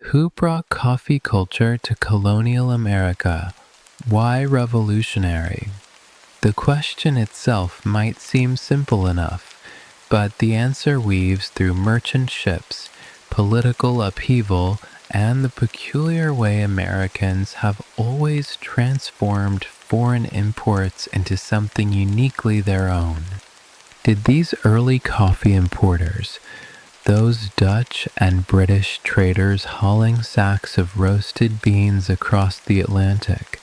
Who brought coffee culture to colonial America? Why revolutionary? The question itself might seem simple enough, but the answer weaves through merchant ships, political upheaval, and the peculiar way Americans have always transformed foreign imports into something uniquely their own. Did these early coffee importers, those Dutch and British traders hauling sacks of roasted beans across the Atlantic,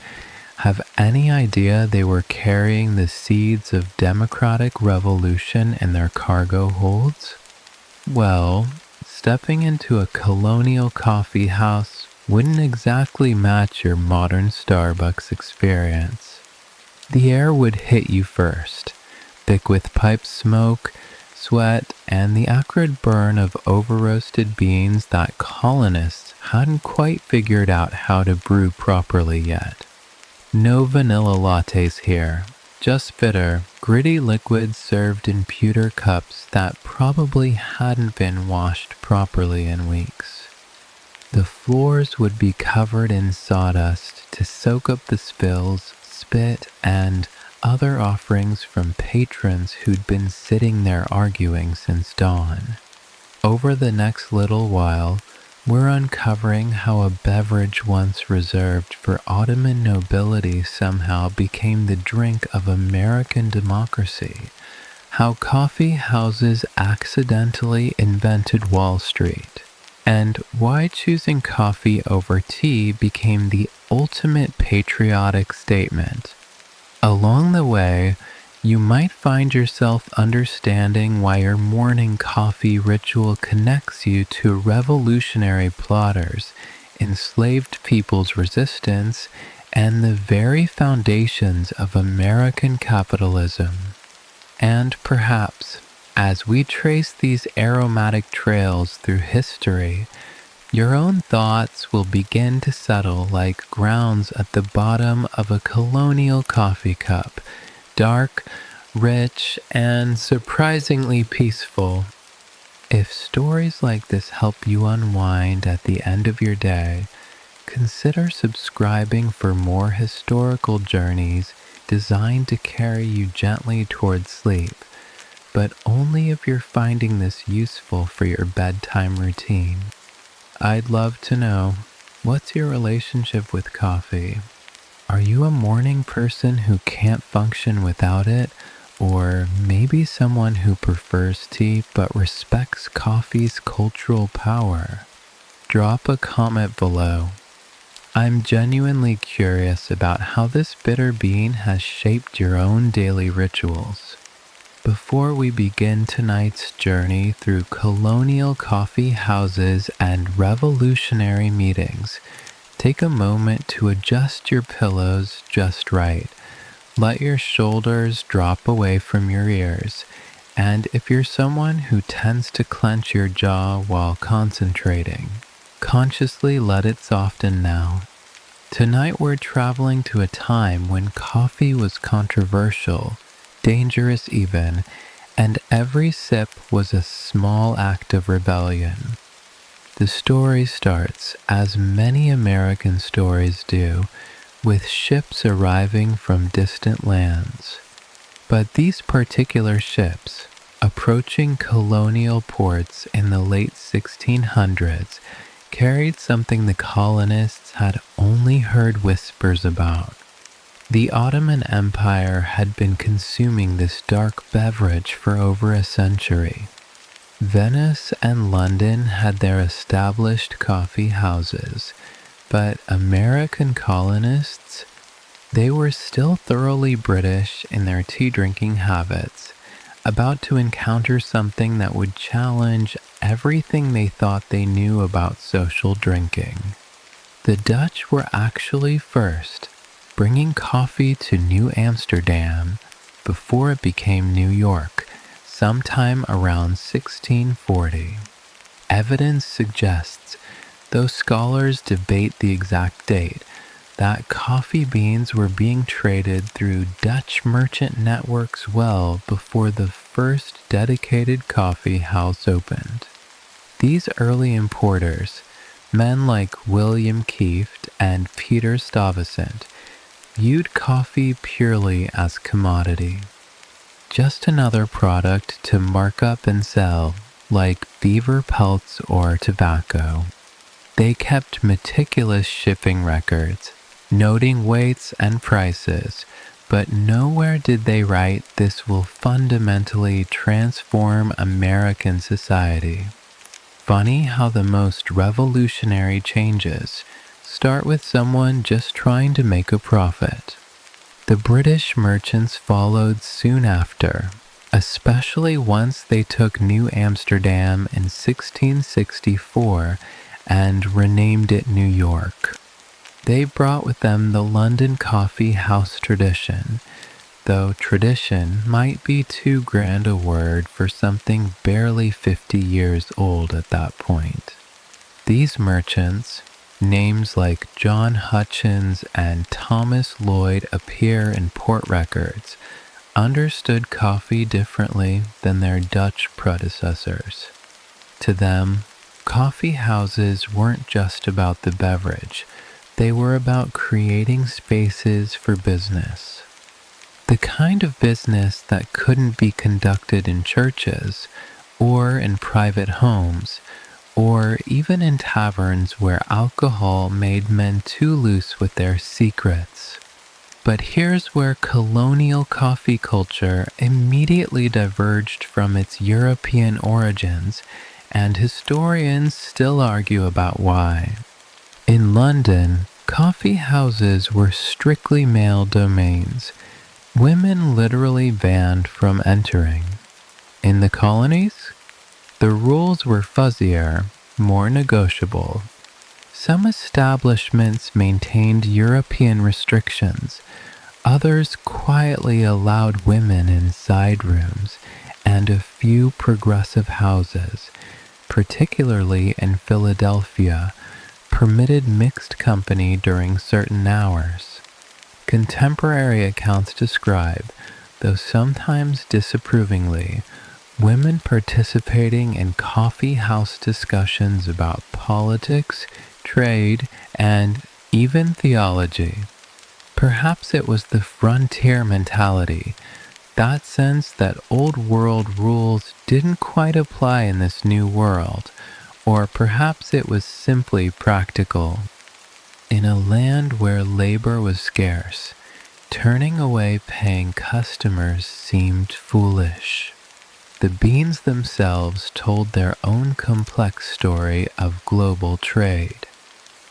have any idea they were carrying the seeds of democratic revolution in their cargo holds? Well, stepping into a colonial coffee house wouldn't exactly match your modern Starbucks experience. The air would hit you first, thick with pipe smoke, sweat, and the acrid burn of over-roasted beans that colonists hadn't quite figured out how to brew properly yet. No vanilla lattes here, just bitter, gritty liquids served in pewter cups that probably hadn't been washed properly in weeks. The floors would be covered in sawdust to soak up the spills, spit, and other offerings from patrons who'd been sitting there arguing since dawn. Over the next little while, we're uncovering how a beverage once reserved for Ottoman nobility somehow became the drink of American democracy, how coffee houses accidentally invented Wall Street, and why choosing coffee over tea became the ultimate patriotic statement. Along the way, you might find yourself understanding why your morning coffee ritual connects you to revolutionary plotters, enslaved people's resistance, and the very foundations of American capitalism. And perhaps, as we trace these aromatic trails through history, your own thoughts will begin to settle like grounds at the bottom of a colonial coffee cup, dark, rich, and surprisingly peaceful. If stories like this help you unwind at the end of your day, consider subscribing for more historical journeys designed to carry you gently towards sleep, but only if you're finding this useful for your bedtime routine. I'd love to know, what's your relationship with coffee? Are you a morning person who can't function without it, or maybe someone who prefers tea but respects coffee's cultural power? Drop a comment below. I'm genuinely curious about how this bitter bean has shaped your own daily rituals. Before we begin tonight's journey through colonial coffee houses and revolutionary meetings, take a moment to adjust your pillows just right. Let your shoulders drop away from your ears, and if you're someone who tends to clench your jaw while concentrating, consciously let it soften now. Tonight we're traveling to a time when coffee was controversial, dangerous even, and every sip was a small act of rebellion. The story starts, as many American stories do, with ships arriving from distant lands. But these particular ships, approaching colonial ports in the late 1600s, carried something the colonists had only heard whispers about. The Ottoman Empire had been consuming this dark beverage for over a century. Venice and London had their established coffee houses, but American colonists, they were still thoroughly British in their tea-drinking habits, about to encounter something that would challenge everything they thought they knew about social drinking. The Dutch were actually first, bringing coffee to New Amsterdam before it became New York, sometime around 1640. Evidence suggests, though scholars debate the exact date, that coffee beans were being traded through Dutch merchant networks well before the first dedicated coffee house opened. These early importers, Men like William Kieft and Peter Stuyvesant viewed coffee purely as commodity, just another product to mark up and sell, like beaver pelts or tobacco. They kept meticulous shipping records, noting weights and prices, but nowhere did they write this will fundamentally transform American society. Funny how the most revolutionary changes start with someone just trying to make a profit. The British merchants followed soon after, especially once they took New Amsterdam in 1664 and renamed it New York. They brought with them the London coffee house tradition, though tradition might be too grand a word for something barely 50 years old at that point. These merchants, names like John Hutchins and Thomas Lloyd appear in port records, understood coffee differently than their Dutch predecessors. To them, coffee houses weren't just about the beverage, they were about creating spaces for business. The kind of business that couldn't be conducted in churches, or in private homes, or even in taverns where alcohol made men too loose with their secrets. But here's where colonial coffee culture immediately diverged from its European origins, and historians still argue about why. In London, coffee houses were strictly male domains, women literally banned from entering. In the colonies, the rules were fuzzier, more negotiable. Some establishments maintained European restrictions, others quietly allowed women in side rooms, and a few progressive houses, particularly in Philadelphia, permitted mixed company during certain hours. Contemporary accounts describe, though sometimes disapprovingly, women participating in coffee house discussions about politics, trade, and even theology. Perhaps it was the frontier mentality, that sense that old world rules didn't quite apply in this new world, or perhaps it was simply practical. In a land where labor was scarce, turning away paying customers seemed foolish. The beans themselves told their own complex story of global trade.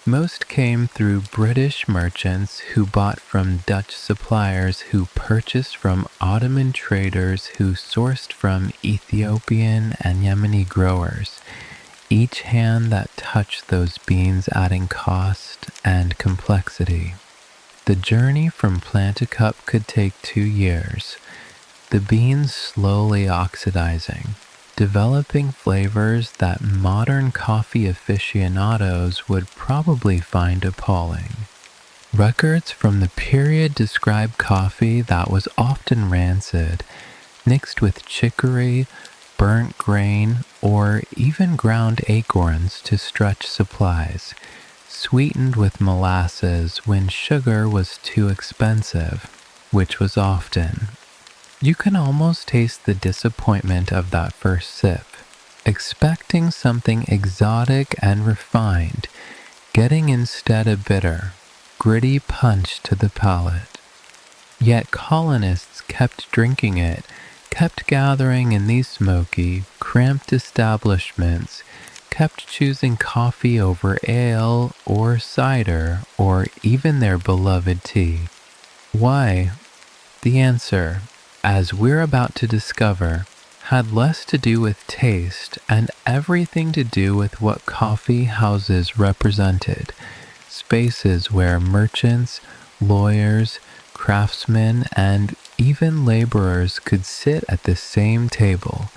Most came through British merchants who bought from Dutch suppliers who purchased from Ottoman traders who sourced from Ethiopian and Yemeni growers, each hand that touched those beans adding cost and complexity. The journey from plant to cup could take 2 years, the beans slowly oxidizing, developing flavors that modern coffee aficionados would probably find appalling. Records from the period describe coffee that was often rancid, mixed with chicory, burnt grain, or even ground acorns to stretch supplies, sweetened with molasses when sugar was too expensive, which was often. You can almost taste the disappointment of that first sip, expecting something exotic and refined, getting instead a bitter, gritty punch to the palate. Yet colonists kept drinking it, kept gathering in these smoky, cramped establishments, kept choosing coffee over ale or cider or even their beloved tea. Why? The answer, as we're about to discover, had less to do with taste and everything to do with what coffee houses represented, spaces where merchants, lawyers, craftsmen, and even laborers could sit at the same table,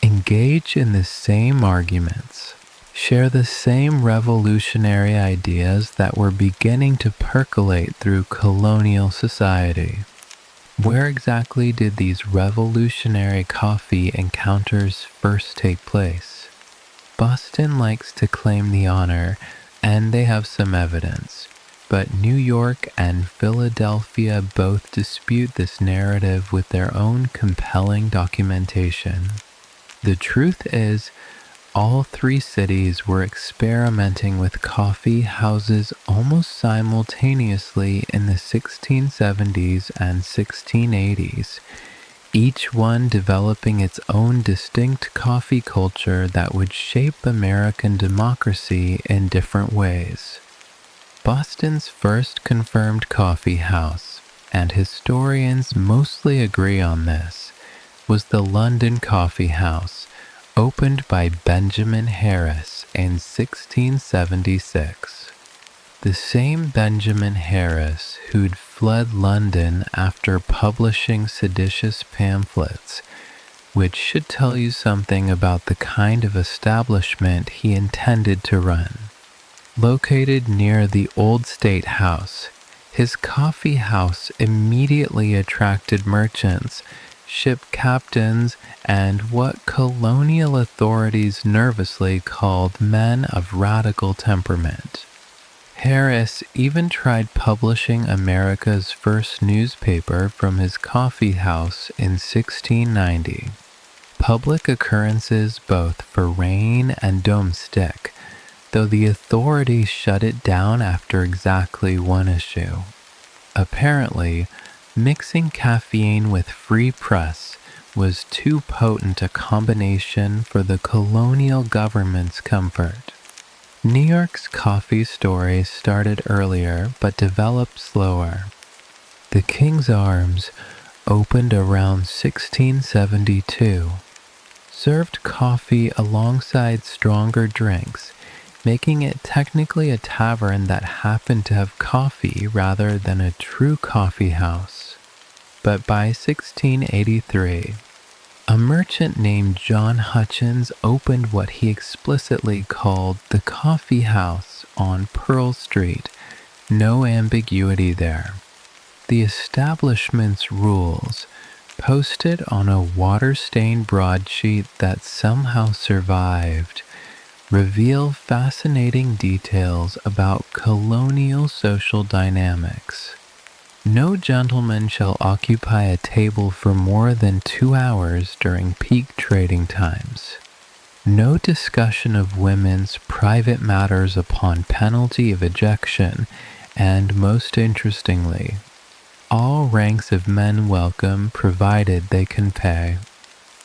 engage in the same arguments, share the same revolutionary ideas that were beginning to percolate through colonial society. Where exactly did these revolutionary coffee encounters first take place? Boston likes to claim the honor, and they have some evidence. But New York and Philadelphia both dispute this narrative with their own compelling documentation. The truth is, all three cities were experimenting with coffee houses almost simultaneously in the 1670s and 1680s, each one developing its own distinct coffee culture that would shape American democracy in different ways. Boston's first confirmed coffee house, and historians mostly agree on this, was the London Coffee House, opened by Benjamin Harris in 1676. The same Benjamin Harris who'd fled London after publishing seditious pamphlets, which should tell you something about the kind of establishment he intended to run. Located near the Old State House, his coffee house immediately attracted merchants, ship captains, and what colonial authorities nervously called men of radical temperament. Harris even tried publishing America's first newspaper from his coffee house in 1690. Public occurrences both for rain and domestic, though the authorities shut it down after exactly one issue. Apparently, mixing caffeine with free press was too potent a combination for the colonial government's comfort. New York's coffee story started earlier but developed slower. The King's Arms, opened around 1672, served coffee alongside stronger drinks, making it technically a tavern that happened to have coffee rather than a true coffee house. But by 1683, a merchant named John Hutchins opened what he explicitly called the Coffee House on Pearl Street. No ambiguity there. The establishment's rules, posted on a water-stained broadsheet that somehow survived, reveal fascinating details about colonial social dynamics. No gentleman shall occupy a table for more than 2 hours during peak trading times. No discussion of women's private matters upon penalty of ejection, and most interestingly, all ranks of men welcome provided they can pay.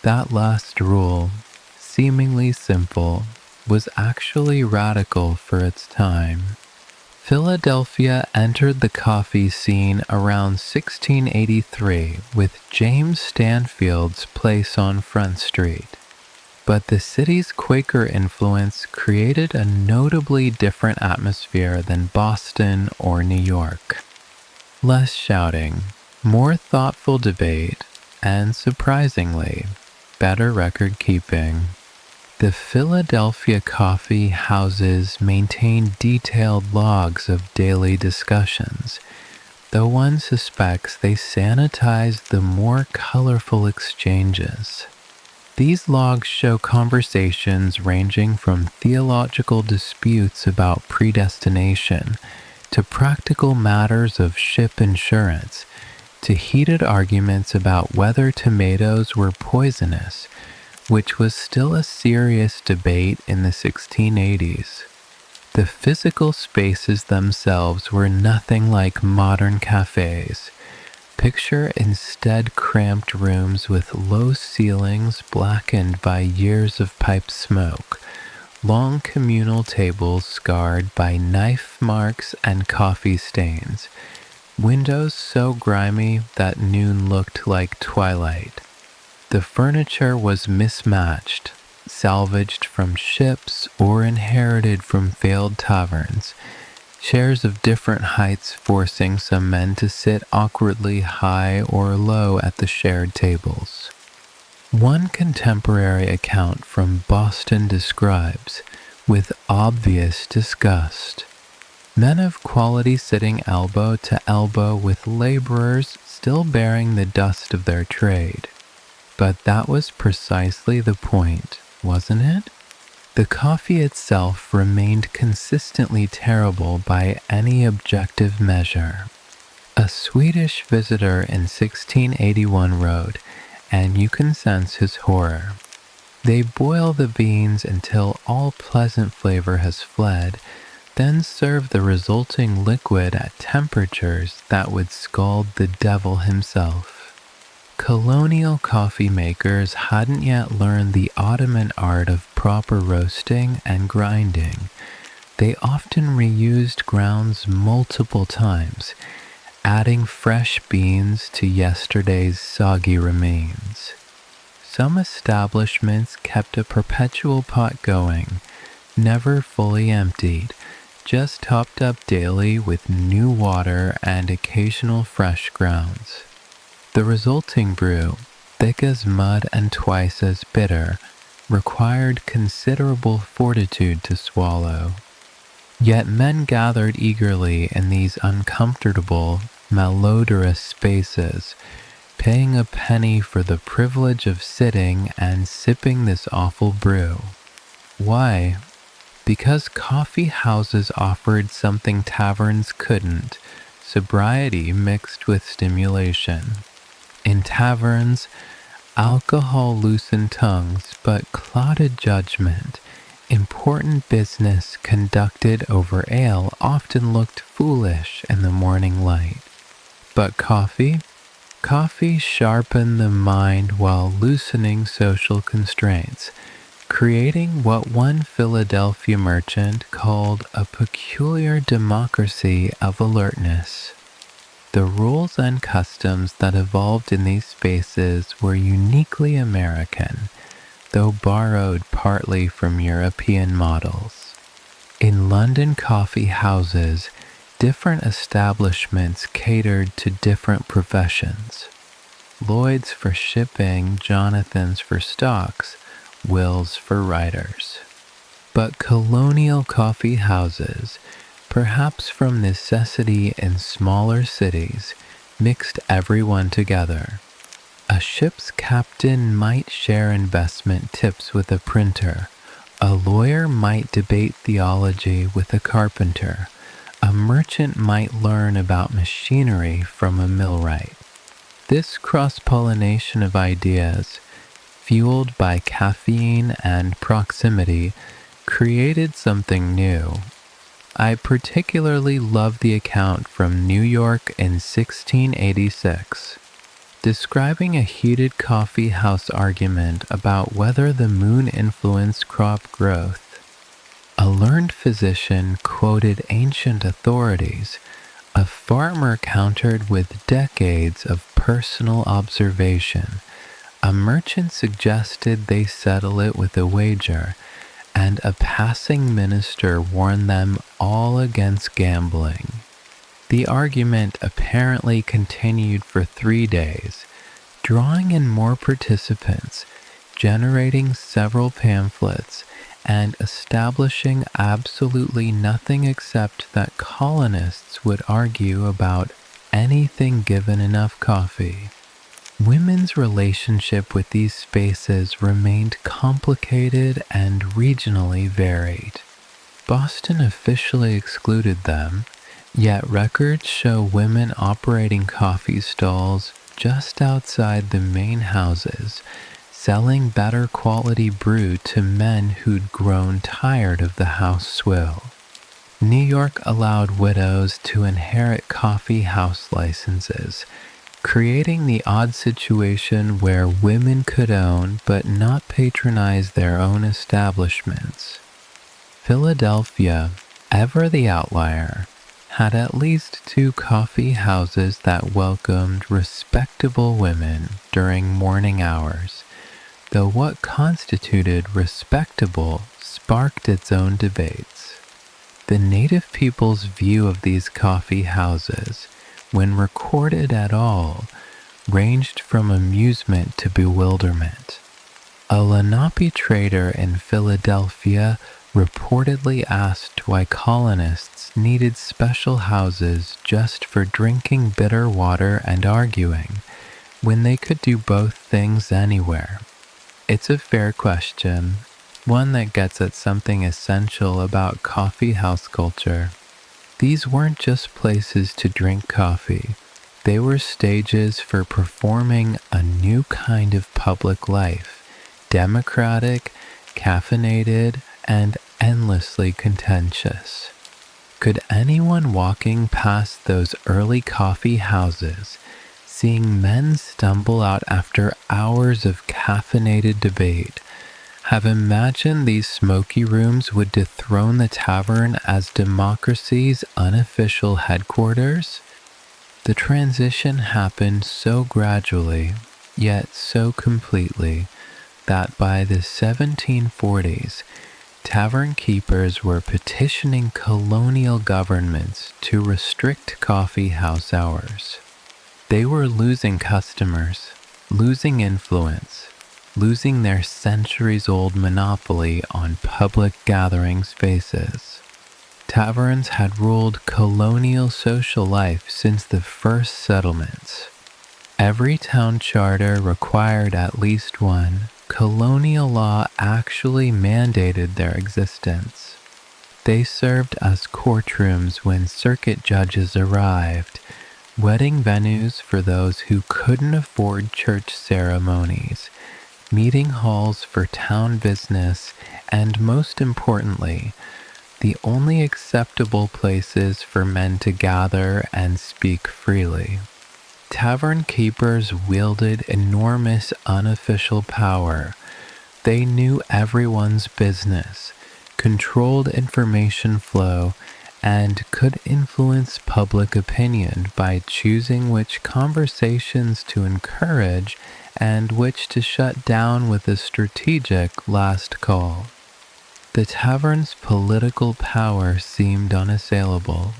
That last rule, seemingly simple, was actually radical for its time. Philadelphia entered the coffee scene around 1683 with James Stanfield's place on Front Street. But the city's Quaker influence created a notably different atmosphere than Boston or New York. Less shouting, more thoughtful debate, and surprisingly, better record keeping. The Philadelphia coffee houses maintain detailed logs of daily discussions, though one suspects they sanitize the more colorful exchanges. These logs show conversations ranging from theological disputes about predestination to practical matters of ship insurance to heated arguments about whether tomatoes were poisonous, which was still a serious debate in the 1680s. The physical spaces themselves were nothing like modern cafes. Picture instead cramped rooms with low ceilings blackened by years of pipe smoke, long communal tables scarred by knife marks and coffee stains, windows so grimy that noon looked like twilight. The furniture was mismatched, salvaged from ships or inherited from failed taverns, chairs of different heights forcing some men to sit awkwardly high or low at the shared tables. One contemporary account from Boston describes, with obvious disgust, men of quality sitting elbow to elbow with laborers still bearing the dust of their trade. But that was precisely the point, wasn't it? The coffee itself remained consistently terrible by any objective measure. A Swedish visitor in 1681 wrote, and you can sense his horror. They boil the beans until all pleasant flavor has fled, then serve the resulting liquid at temperatures that would scald the devil himself. Colonial coffee makers hadn't yet learned the Ottoman art of proper roasting and grinding. They often reused grounds multiple times, adding fresh beans to yesterday's soggy remains. Some establishments kept a perpetual pot going, never fully emptied, just topped up daily with new water and occasional fresh grounds. The resulting brew, thick as mud and twice as bitter, required considerable fortitude to swallow. Yet men gathered eagerly in these uncomfortable, malodorous spaces, paying a penny for the privilege of sitting and sipping this awful brew. Why? Because coffee houses offered something taverns couldn't, sobriety mixed with stimulation. In taverns, alcohol loosened tongues but clouded judgment. Important business conducted over ale often looked foolish in the morning light. But coffee? Coffee sharpened the mind while loosening social constraints, creating what one Philadelphia merchant called a peculiar democracy of alertness. The rules and customs that evolved in these spaces were uniquely American, though borrowed partly from European models. In London coffee houses, different establishments catered to different professions. Lloyd's for shipping, Jonathan's for stocks, Will's for writers. But colonial coffee houses, perhaps from necessity in smaller cities, mixed everyone together. A ship's captain might share investment tips with a printer. A lawyer might debate theology with a carpenter. A merchant might learn about machinery from a millwright. This cross-pollination of ideas, fueled by caffeine and proximity, created something new. I particularly love the account from New York in 1686, describing a heated coffee house argument about whether the moon influenced crop growth. A learned physician quoted ancient authorities. A farmer countered with decades of personal observation. A merchant suggested they settle it with a wager, and a passing minister warned them all against gambling. The argument apparently continued for 3 days, drawing in more participants, generating several pamphlets, and establishing absolutely nothing except that colonists would argue about anything given enough coffee. Women's relationship with these spaces remained complicated and regionally varied. Boston officially excluded them, yet records show women operating coffee stalls just outside the main houses, selling better quality brew to men who'd grown tired of the house swill. New York allowed widows to inherit coffee house licenses, creating the odd situation where women could own but not patronize their own establishments. Philadelphia, ever the outlier, had at least 2 coffee houses that welcomed respectable women during morning hours, though what constituted respectable sparked its own debates. The native people's view of these coffee houses, when recorded at all, ranged from amusement to bewilderment. A Lenape trader in Philadelphia reportedly asked why colonists needed special houses just for drinking bitter water and arguing, when they could do both things anywhere. It's a fair question. one that gets at something essential about coffee house culture. These weren't just places to drink coffee. They were stages for performing a new kind of public life, democratic, caffeinated, and endlessly contentious. Could anyone walking past those early coffee houses, seeing men stumble out after hours of caffeinated debate, have imagined these smoky rooms would dethrone the tavern as democracy's unofficial headquarters? The transition happened so gradually, yet so completely, that by the 1740s, tavern keepers were petitioning colonial governments to restrict coffee house hours. They were losing customers, losing influence, losing their centuries-old monopoly on public gathering spaces. Taverns had ruled colonial social life since the first settlements. Every town charter required at least one. Colonial law actually mandated their existence. They served as courtrooms when circuit judges arrived, wedding venues for those who couldn't afford church ceremonies, meeting halls for town business, and most importantly, the only acceptable places for men to gather and speak freely. Tavern keepers wielded enormous unofficial power. They knew everyone's business, controlled information flow, and could influence public opinion by choosing which conversations to encourage and which to shut down with a strategic last call. The tavern's political power seemed unassailable.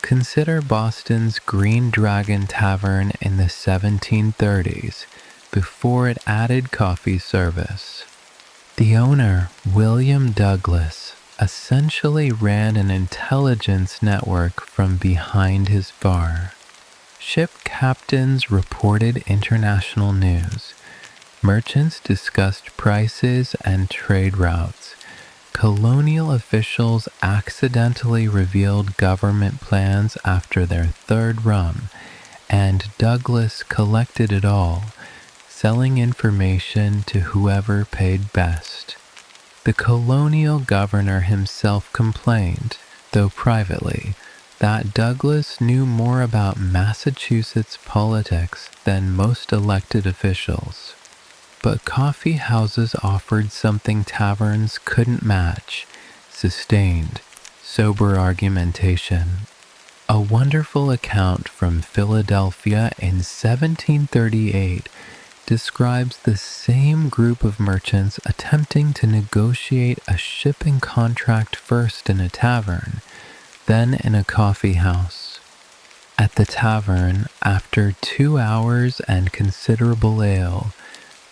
Consider Boston's Green Dragon Tavern in the 1730s, before it added coffee service. The owner, William Douglas, essentially ran an intelligence network from behind his bar. Ship captains reported international news. Merchants discussed prices and trade routes. Colonial officials accidentally revealed government plans after their third rum, and Douglas collected it all, selling information to whoever paid best. The colonial governor himself complained, though privately, that Douglas knew more about Massachusetts politics than most elected officials. But coffee houses offered something taverns couldn't match: sustained, sober argumentation. A wonderful account from Philadelphia in 1738 describes the same group of merchants attempting to negotiate a shipping contract first in a tavern, then in a coffee house. At the tavern, after 2 hours and considerable ale,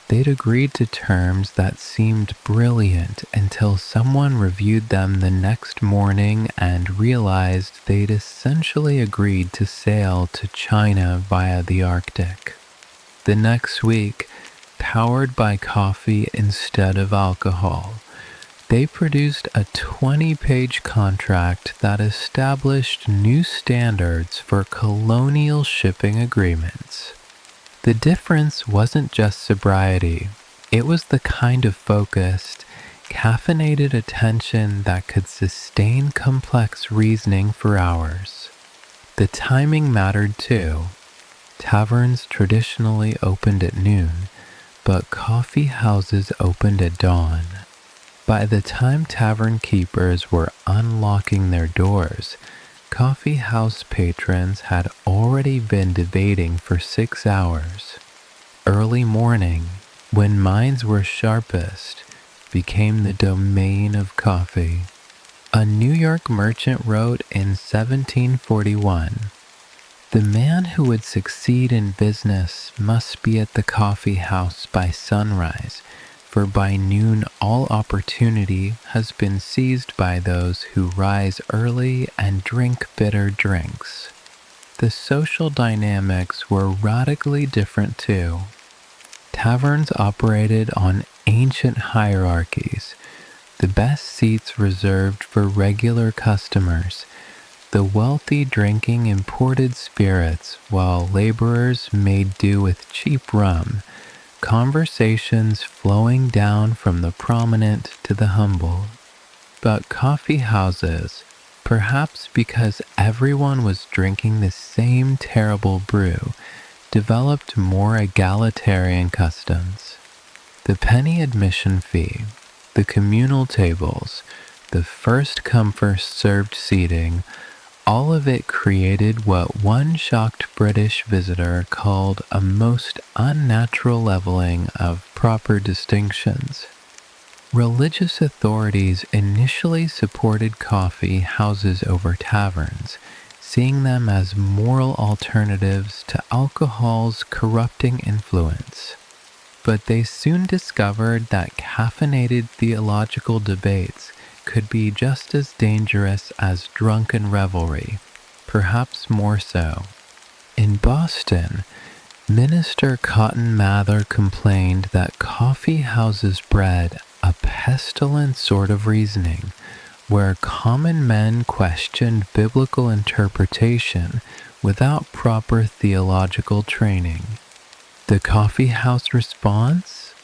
they'd agreed to terms that seemed brilliant until someone reviewed them the next morning and realized they'd essentially agreed to sail to China via the Arctic. The next week, powered by coffee instead of alcohol, they produced a 20-page contract that established new standards for colonial shipping agreements. The difference wasn't just sobriety, it was the kind of focused, caffeinated attention that could sustain complex reasoning for hours. The timing mattered too. Taverns traditionally opened at noon, but coffee houses opened at dawn. By the time tavern keepers were unlocking their doors, coffee house patrons had already been debating for 6 hours. Early morning, when minds were sharpest, became the domain of coffee. A New York merchant wrote in 1741, "The man who would succeed in business must be at the coffee house by sunrise, for by noon all opportunity has been seized by those who rise early and drink bitter drinks." The social dynamics were radically different too. Taverns operated on ancient hierarchies. the best seats reserved for regular customers, the wealthy drinking imported spirits while laborers made do with cheap rum, conversations flowing down from the prominent to the humble. But coffee houses, perhaps because everyone was drinking the same terrible brew, developed more egalitarian customs. The penny admission fee, the communal tables, the first come first served seating, all of it created what one shocked British visitor called a most unnatural leveling of proper distinctions. Religious authorities initially supported coffee houses over taverns, seeing them as moral alternatives to alcohol's corrupting influence. But they soon discovered that caffeinated theological debates could be just as dangerous as drunken revelry, perhaps more so. In Boston, Minister Cotton Mather complained that coffee houses bred a pestilent sort of reasoning, where common men questioned biblical interpretation without proper theological training. The coffee house response?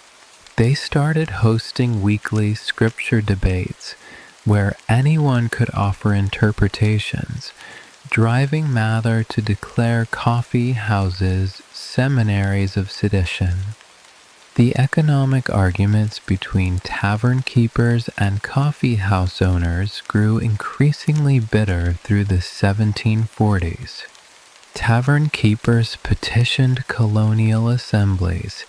They started hosting weekly scripture debates where anyone could offer interpretations, driving Mather to declare coffee houses seminaries of sedition. The economic arguments between tavern keepers and coffee house owners grew increasingly bitter through the 1740s. Tavern keepers petitioned colonial assemblies,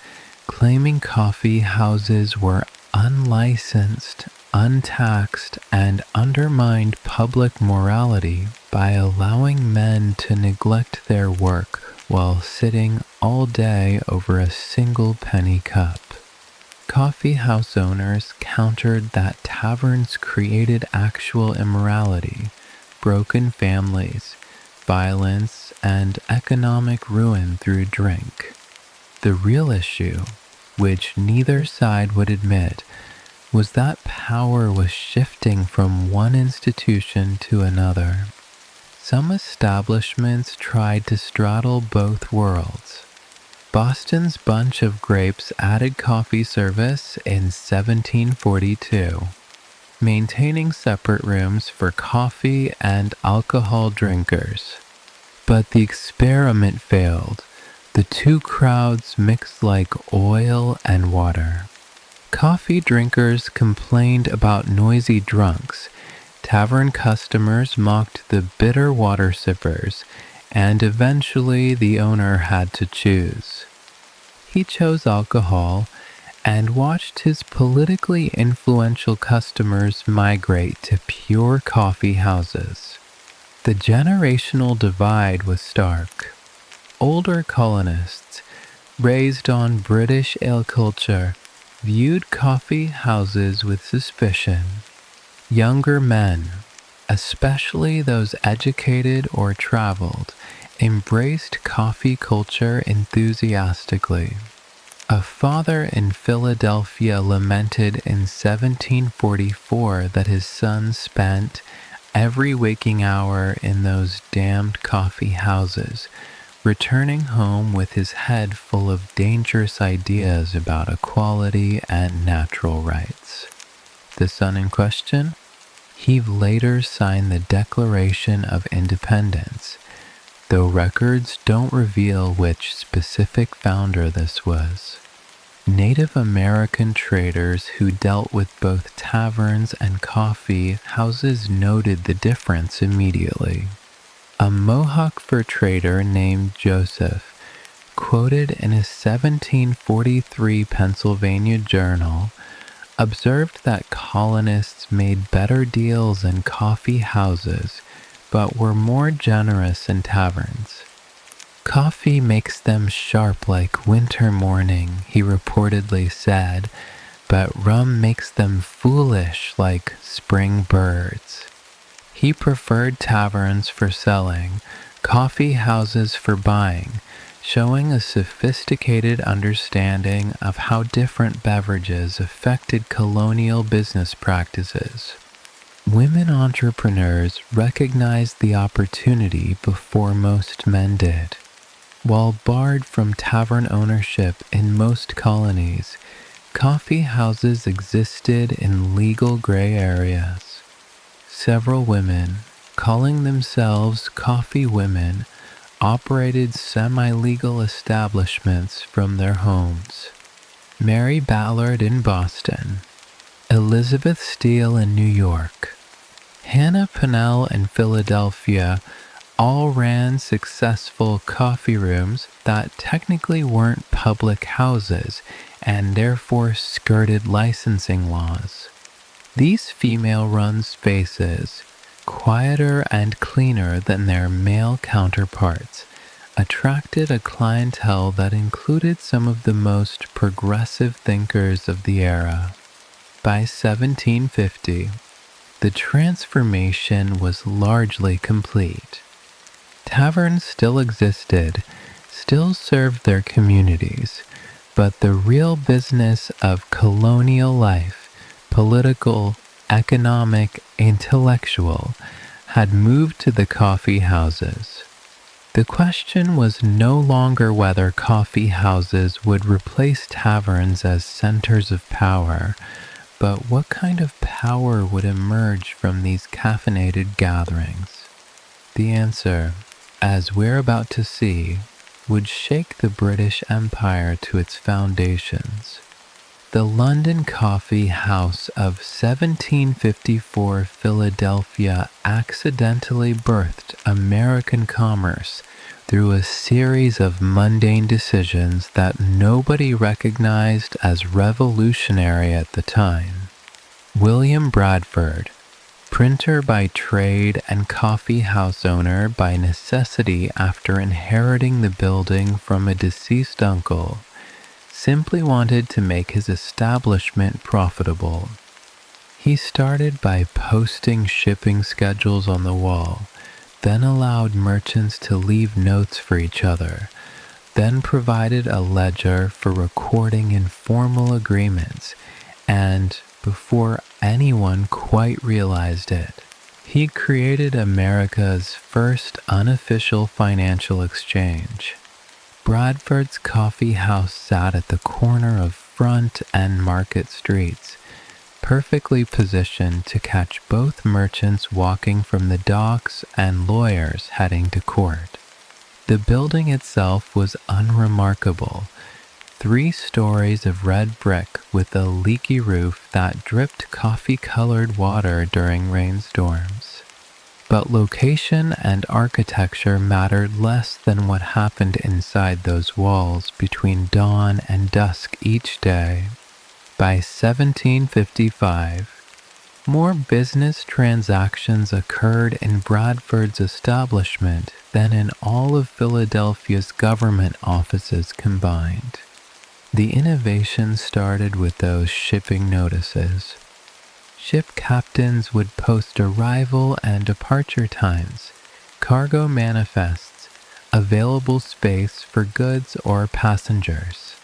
claiming coffee houses were unlicensed, untaxed, and undermined public morality by allowing men to neglect their work while sitting all day over a single penny cup. Coffee house owners countered that taverns created actual immorality, broken families, violence, and economic ruin through drink. The real issue, which neither side would admit, was that power was shifting from one institution to another. Some establishments tried to straddle both worlds. Boston's Bunch of Grapes added coffee service in 1742, maintaining separate rooms for coffee and alcohol drinkers. But the experiment failed. The two crowds mixed like oil and water. Coffee drinkers complained about noisy drunks. Tavern customers mocked the bitter water sippers, and eventually the owner had to choose. He chose alcohol and watched his politically influential customers migrate to pure coffee houses. The generational divide was stark. Older colonists, raised on British ale culture, viewed coffee houses with suspicion. Younger men, especially those educated or traveled, embraced coffee culture enthusiastically. A father in Philadelphia lamented in 1744 that his son spent every waking hour in those damned coffee houses, returning home with his head full of dangerous ideas about equality and natural rights. The son in question? He later signed the Declaration of Independence, though records don't reveal which specific founder this was. Native American traders who dealt with both taverns and coffee houses noted the difference immediately. A Mohawk fur trader named Joseph, quoted in a 1743 Pennsylvania journal, observed that colonists made better deals in coffee houses, but were more generous in taverns. Coffee makes them sharp like winter morning, he reportedly said, but rum makes them foolish like spring birds. He preferred taverns for selling, coffee houses for buying, showing a sophisticated understanding of how different beverages affected colonial business practices. Women entrepreneurs recognized the opportunity before most men did. While barred from tavern ownership in most colonies, coffee houses existed in legal gray areas. Several women, calling themselves coffee women, operated semi-legal establishments from their homes. Mary Ballard in Boston, Elizabeth Steele in New York, Hannah Pennell in Philadelphia all ran successful coffee rooms that technically weren't public houses and therefore skirted licensing laws. These female-run spaces, quieter and cleaner than their male counterparts, attracted a clientele that included some of the most progressive thinkers of the era. By 1750, the transformation was largely complete. Taverns still existed, still served their communities, but the real business of colonial life, political, economic, intellectual, had moved to the coffee houses. The question was no longer whether coffee houses would replace taverns as centers of power, but what kind of power would emerge from these caffeinated gatherings? The answer, as we're about to see, would shake the British Empire to its foundations. The London Coffee House of 1754 Philadelphia accidentally birthed American commerce through a series of mundane decisions that nobody recognized as revolutionary at the time. William Bradford, printer by trade and coffee house owner by necessity after inheriting the building from a deceased uncle, simply wanted to make his establishment profitable. He started by posting shipping schedules on the wall, then allowed merchants to leave notes for each other, then provided a ledger for recording informal agreements, and, before anyone quite realized it, he created America's first unofficial financial exchange. Bradford's coffee house sat at the corner of Front and Market Streets, perfectly positioned to catch both merchants walking from the docks and lawyers heading to court. The building itself was unremarkable. 3 stories of red brick with a leaky roof that dripped coffee-colored water during rainstorms. But location and architecture mattered less than what happened inside those walls between dawn and dusk each day. By 1755, more business transactions occurred in Bradford's establishment than in all of Philadelphia's government offices combined. The innovation started with those shipping notices. Ship captains would post arrival and departure times, cargo manifests, available space for goods or passengers.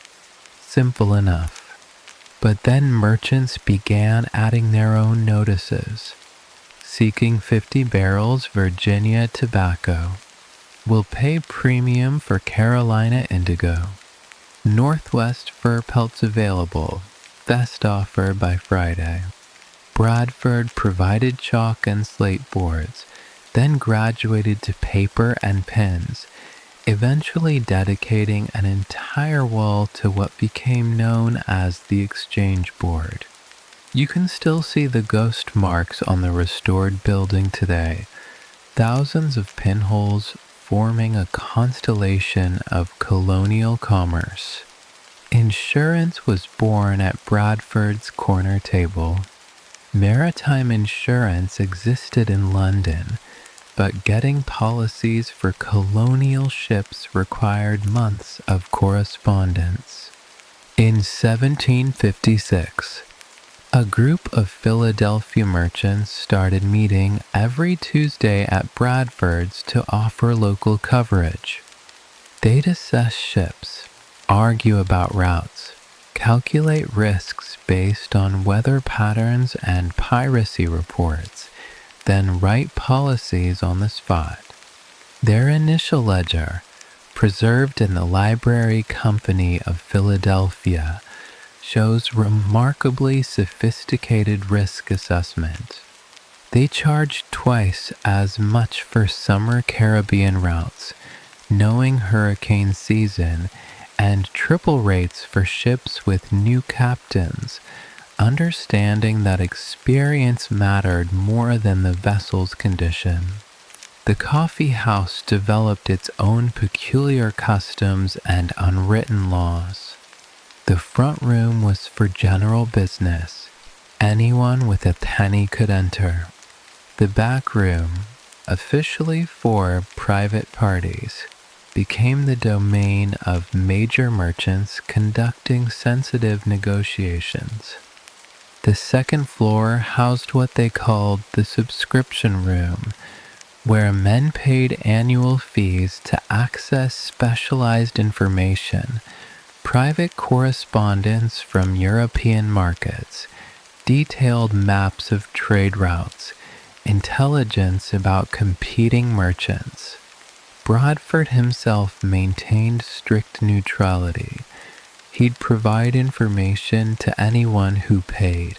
Simple enough. But then merchants began adding their own notices. Seeking 50 barrels Virginia tobacco. Will pay premium for Carolina indigo. Northwest fur pelts available. Best offer by Friday. Bradford provided chalk and slate boards, then graduated to paper and pens, eventually dedicating an entire wall to what became known as the Exchange Board. You can still see the ghost marks on the restored building today, thousands of pinholes forming a constellation of colonial commerce. Insurance was born at Bradford's corner table. Maritime insurance existed in London, but getting policies for colonial ships required months of correspondence. In 1756, a group of Philadelphia merchants started meeting every Tuesday at Bradford's to offer local coverage. They'd assess ships, argue about routes, calculate risks based on weather patterns and piracy reports, then write policies on the spot. Their initial ledger, preserved in the Library Company of Philadelphia, shows remarkably sophisticated risk assessment. They charged twice as much for summer Caribbean routes, knowing hurricane season, and triple rates for ships with new captains, understanding that experience mattered more than the vessel's condition. The coffee house developed its own peculiar customs and unwritten laws. The front room was for general business. Anyone with a penny could enter. The back room, officially for private parties, became the domain of major merchants conducting sensitive negotiations. The second floor housed what they called the subscription room, where men paid annual fees to access specialized information, private correspondence from European markets, detailed maps of trade routes, intelligence about competing merchants. Bradford himself maintained strict neutrality. He'd provide information to anyone who paid,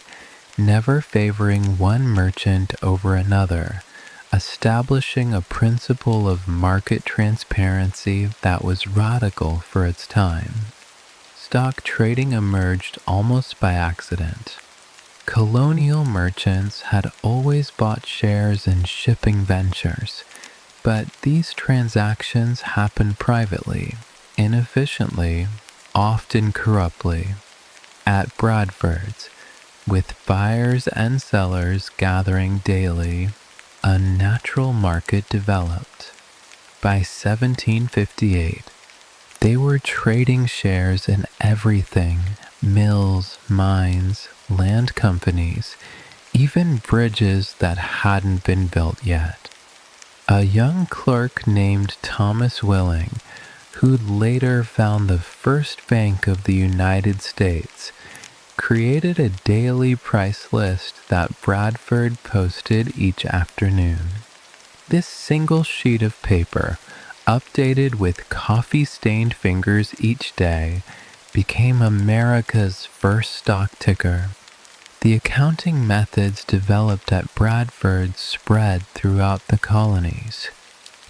never favoring one merchant over another, establishing a principle of market transparency that was radical for its time. Stock trading emerged almost by accident. Colonial merchants had always bought shares in shipping ventures, but these transactions happened privately, inefficiently, often corruptly. At Bradford's, with buyers and sellers gathering daily, a natural market developed. By 1758, they were trading shares in everything: mills, mines, land companies, even bridges that hadn't been built yet. A young clerk named Thomas Willing, who'd later found the first bank of the United States, created a daily price list that Bradford posted each afternoon. This single sheet of paper, updated with coffee-stained fingers each day, became America's first stock ticker. The accounting methods developed at Bradford spread throughout the colonies.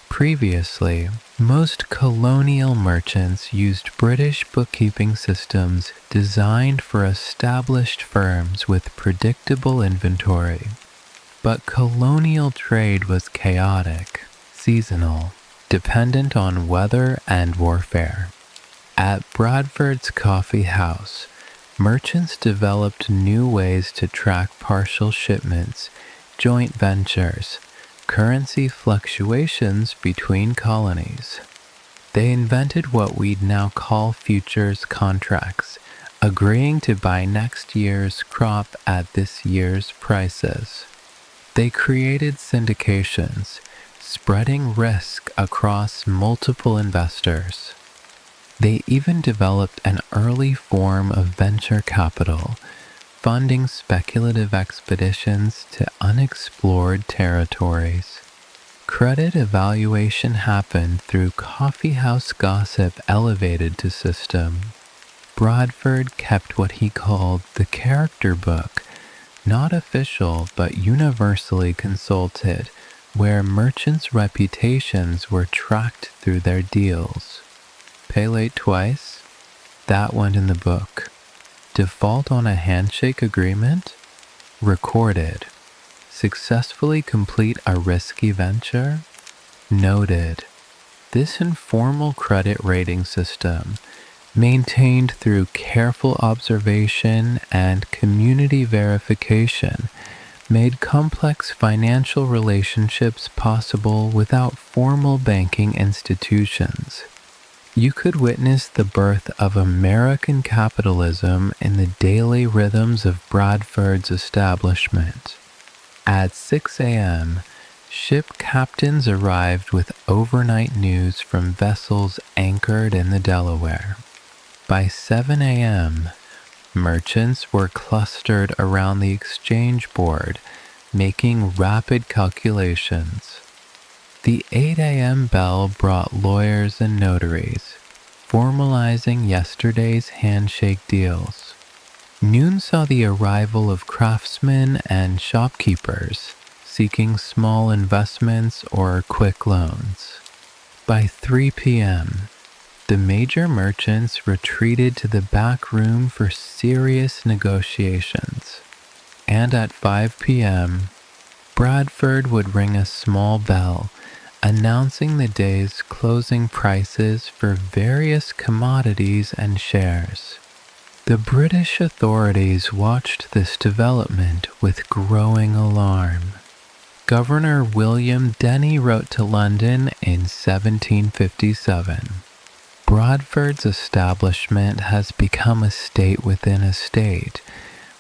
Previously, most colonial merchants used British bookkeeping systems designed for established firms with predictable inventory. But colonial trade was chaotic, seasonal, dependent on weather and warfare. At Bradford's coffee house, merchants developed new ways to track partial shipments, joint ventures, currency fluctuations between colonies. They invented what we'd now call futures contracts, agreeing to buy next year's crop at this year's prices. They created syndications, spreading risk across multiple investors. They even developed an early form of venture capital, funding speculative expeditions to unexplored territories. Credit evaluation happened through coffeehouse gossip elevated to system. Bradford kept what he called the character book, not official but universally consulted, where merchants' reputations were tracked through their deals. Pay late twice? That went in the book. Default on a handshake agreement? Recorded. Successfully complete a risky venture? Noted. This informal credit rating system, maintained through careful observation and community verification, made complex financial relationships possible without formal banking institutions. You could witness the birth of American capitalism in the daily rhythms of Bradford's establishment. At 6 a.m., Ship captains arrived with overnight news from vessels anchored in the Delaware. By 7 a.m., merchants were clustered around the exchange board, making rapid calculations. The 8 a.m. bell brought lawyers and notaries, formalizing yesterday's handshake deals. Noon saw the arrival of craftsmen and shopkeepers seeking small investments or quick loans. By 3 p.m., the major merchants retreated to the back room for serious negotiations. And at 5 p.m., Bradford would ring a small bell announcing the day's closing prices for various commodities and shares. The British authorities watched this development with growing alarm. Governor William Denny wrote to London in 1757, "Bradford's establishment has become a state within a state,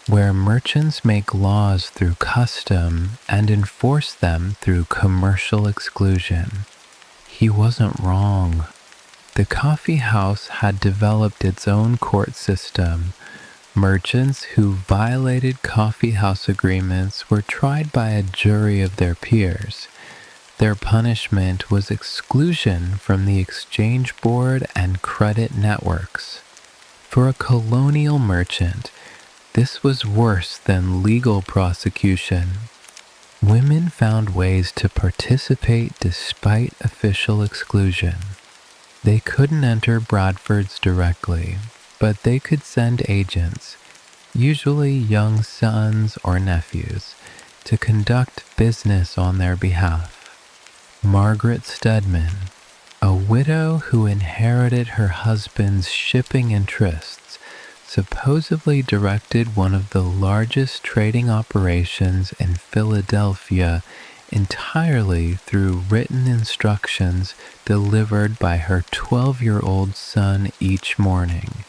where merchants make laws through custom and enforce them through commercial exclusion." He wasn't wrong. The coffee house had developed its own court system. Merchants who violated coffee house agreements were tried by a jury of their peers. Their punishment was exclusion from the exchange board and credit networks. For a colonial merchant, this was worse than legal prosecution. Women found ways to participate despite official exclusion. They couldn't enter Bradford's directly, but they could send agents, usually young sons or nephews, to conduct business on their behalf. Margaret Stedman, a widow who inherited her husband's shipping interests, supposedly directed one of the largest trading operations in Philadelphia entirely through written instructions delivered by her 12-year-old son each morning.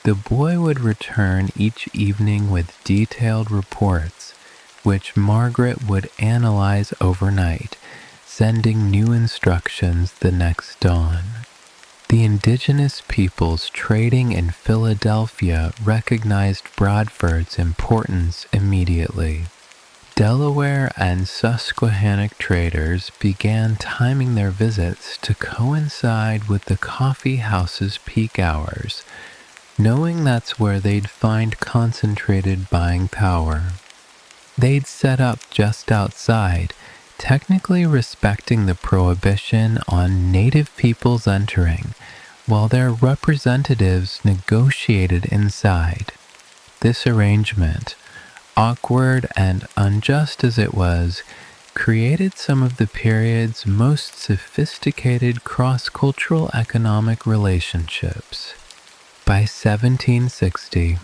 The boy would return each evening with detailed reports, which Margaret would analyze overnight, sending new instructions the next dawn. The indigenous peoples trading in Philadelphia recognized Bradford's importance immediately. Delaware and Susquehannock traders began timing their visits to coincide with the coffee house's peak hours, knowing that's where they'd find concentrated buying power. They'd set up just outside, technically respecting the prohibition on native peoples entering, while their representatives negotiated inside. This arrangement, awkward and unjust as it was, created some of the period's most sophisticated cross-cultural economic relationships. By 1760,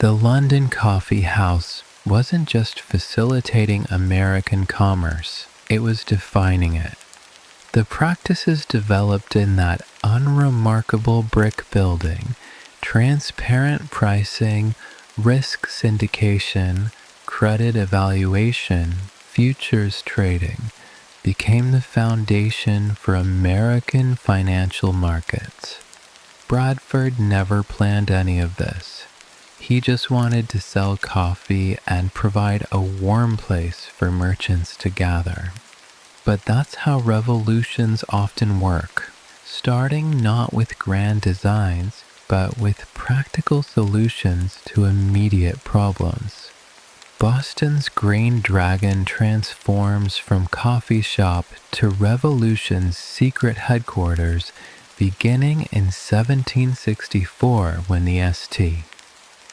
the London Coffee House wasn't just facilitating American commerce, it was defining it. The practices developed in that unremarkable brick building, transparent pricing, risk syndication, credit evaluation, futures trading, became the foundation for American financial markets. Bradford never planned any of this. He just wanted to sell coffee and provide a warm place for merchants to gather. But that's how revolutions often work, starting not with grand designs, but with practical solutions to immediate problems. Boston's Green Dragon transforms from coffee shop to revolution's secret headquarters, beginning in 1764 when the St.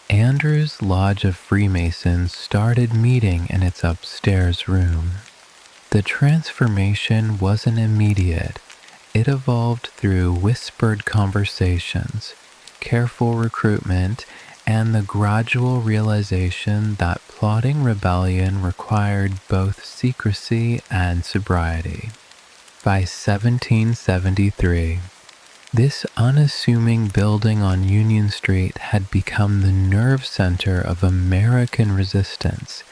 Andrew's Lodge of Freemasons started meeting in its upstairs room. The transformation wasn't immediate. It evolved through whispered conversations, careful recruitment, and the gradual realization that plotting rebellion required both secrecy and sobriety. By 1773, this unassuming building on Union Street had become the nerve center of American resistance.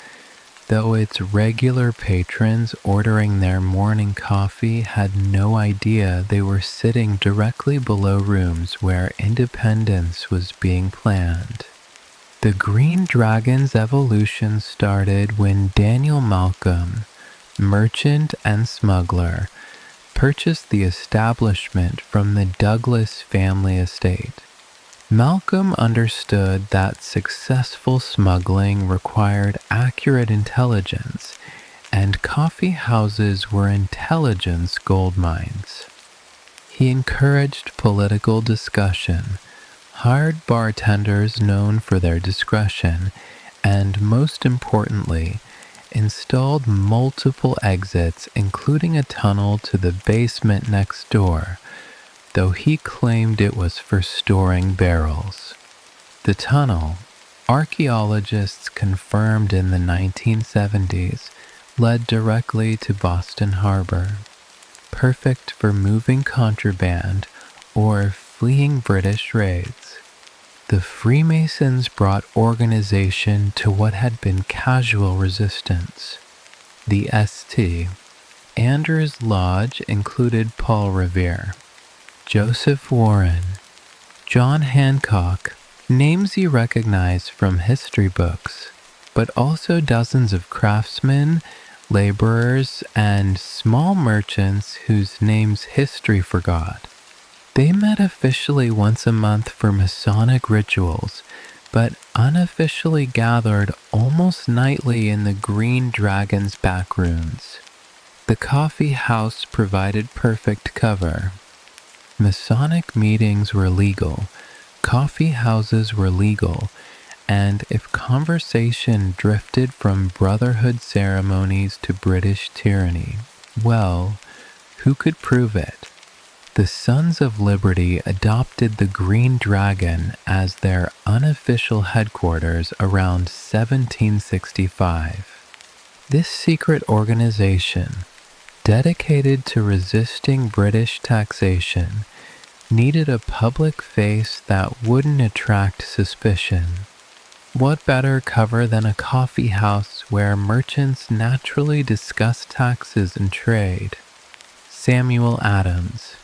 though its regular patrons ordering their morning coffee had no idea they were sitting directly below rooms where independence was being planned. The Green Dragon's evolution started when Daniel Malcolm, merchant and smuggler, purchased the establishment from the Douglas family estate. Malcolm understood that successful smuggling required accurate intelligence, and coffee houses were intelligence gold mines. He encouraged political discussion, hired bartenders known for their discretion, and most importantly, installed multiple exits, including a tunnel to the basement next door, though he claimed it was for storing barrels. The tunnel, archaeologists confirmed in the 1970s, led directly to Boston Harbor, perfect for moving contraband or fleeing British raids. The Freemasons brought organization to what had been casual resistance. The St. Andrew's Lodge included Paul Revere, Joseph Warren, John Hancock, names you recognize from history books, but also dozens of craftsmen, laborers, and small merchants whose names history forgot. They met officially once a month for Masonic rituals, but unofficially gathered almost nightly in the Green Dragon's back rooms. The coffee house provided perfect cover. Masonic meetings were legal, coffee houses were legal, and if conversation drifted from brotherhood ceremonies to British tyranny, well, who could prove it? The Sons of Liberty adopted the Green Dragon as their unofficial headquarters around 1765. This secret organization, dedicated to resisting British taxation, needed a public face that wouldn't attract suspicion. What better cover than a coffee house where merchants naturally discuss taxes and trade? Samuel Adams,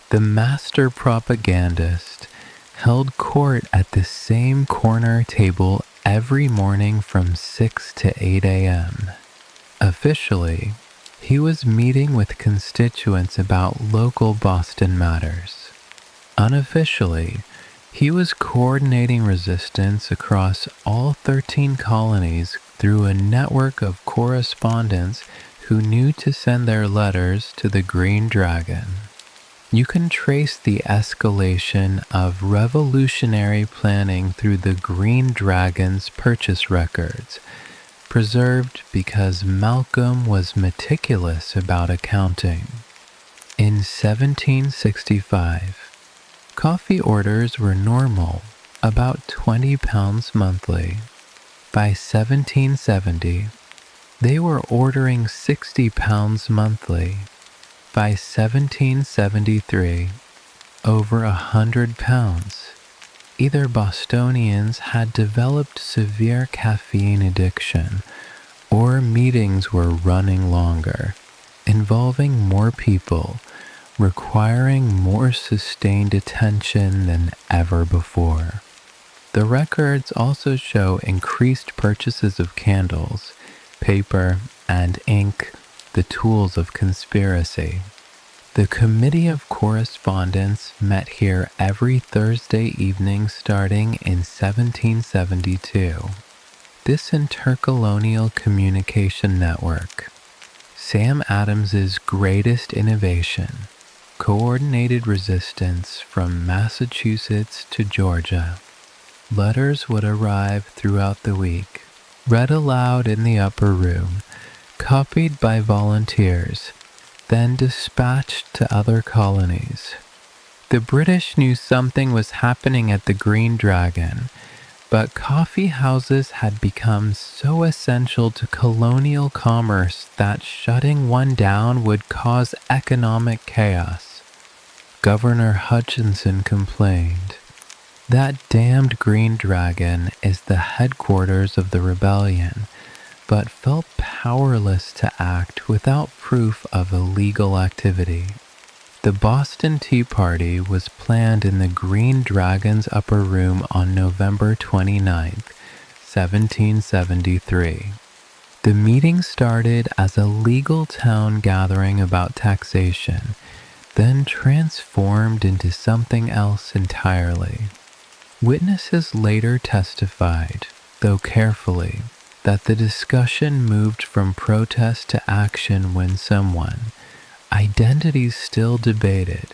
the master propagandist, held court at the same corner table every morning from 6 to 8 a.m. Officially, he was meeting with constituents about local Boston matters. Unofficially, he was coordinating resistance across all 13 colonies through a network of correspondents who knew to send their letters to the Green Dragon. You can trace the escalation of revolutionary planning through the Green Dragon's purchase records, preserved because Malcolm was meticulous about accounting. In 1765, coffee orders were normal, about £20 monthly. By 1770, they were ordering £60 monthly. By 1773, over £100. Either Bostonians had developed severe caffeine addiction, or meetings were running longer, involving more people, requiring more sustained attention than ever before. The records also show increased purchases of candles, paper, and ink, the tools of conspiracy. The Committee of Correspondence met here every Thursday evening starting in 1772. This intercolonial communication network, Sam Adams's greatest innovation, coordinated resistance from Massachusetts to Georgia. Letters would arrive throughout the week, read aloud in the upper room, copied by volunteers, then dispatched to other colonies. The British knew something was happening at the Green Dragon, but coffee houses had become so essential to colonial commerce that shutting one down would cause economic chaos. Governor Hutchinson complained, "That damned Green Dragon is the headquarters of the rebellion, but felt powerless to act without proof of illegal activity. The Boston Tea Party was planned in the Green Dragon's upper room on November 29, 1773. The meeting started as a legal town gathering about taxation, then transformed into something else entirely. Witnesses later testified, though carefully, that the discussion moved from protest to action when someone, identities still debated,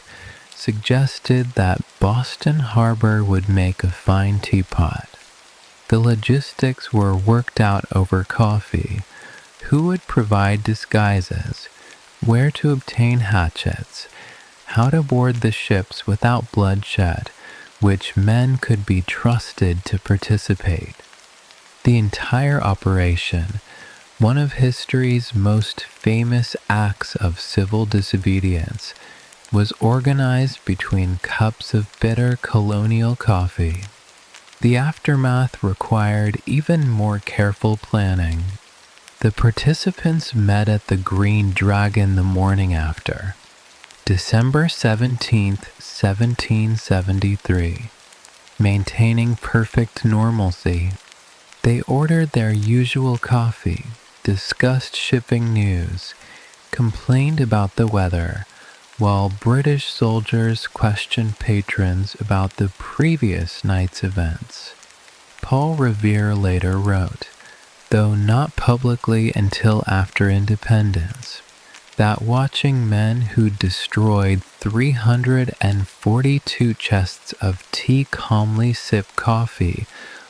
suggested that Boston Harbor would make a fine teapot. The logistics were worked out over coffee, who would provide disguises, where to obtain hatchets, how to board the ships without bloodshed, which men could be trusted to participate. The entire operation, one of history's most famous acts of civil disobedience, was organized between cups of bitter colonial coffee. The aftermath required even more careful planning. The participants met at the Green Dragon the morning after, December 17, 1773. Maintaining perfect normalcy, they ordered their usual coffee, discussed shipping news, complained about the weather, while British soldiers questioned patrons about the previous night's events. Paul Revere later wrote, though not publicly until after independence, that watching men who destroyed 342 chests of tea calmly sip coffee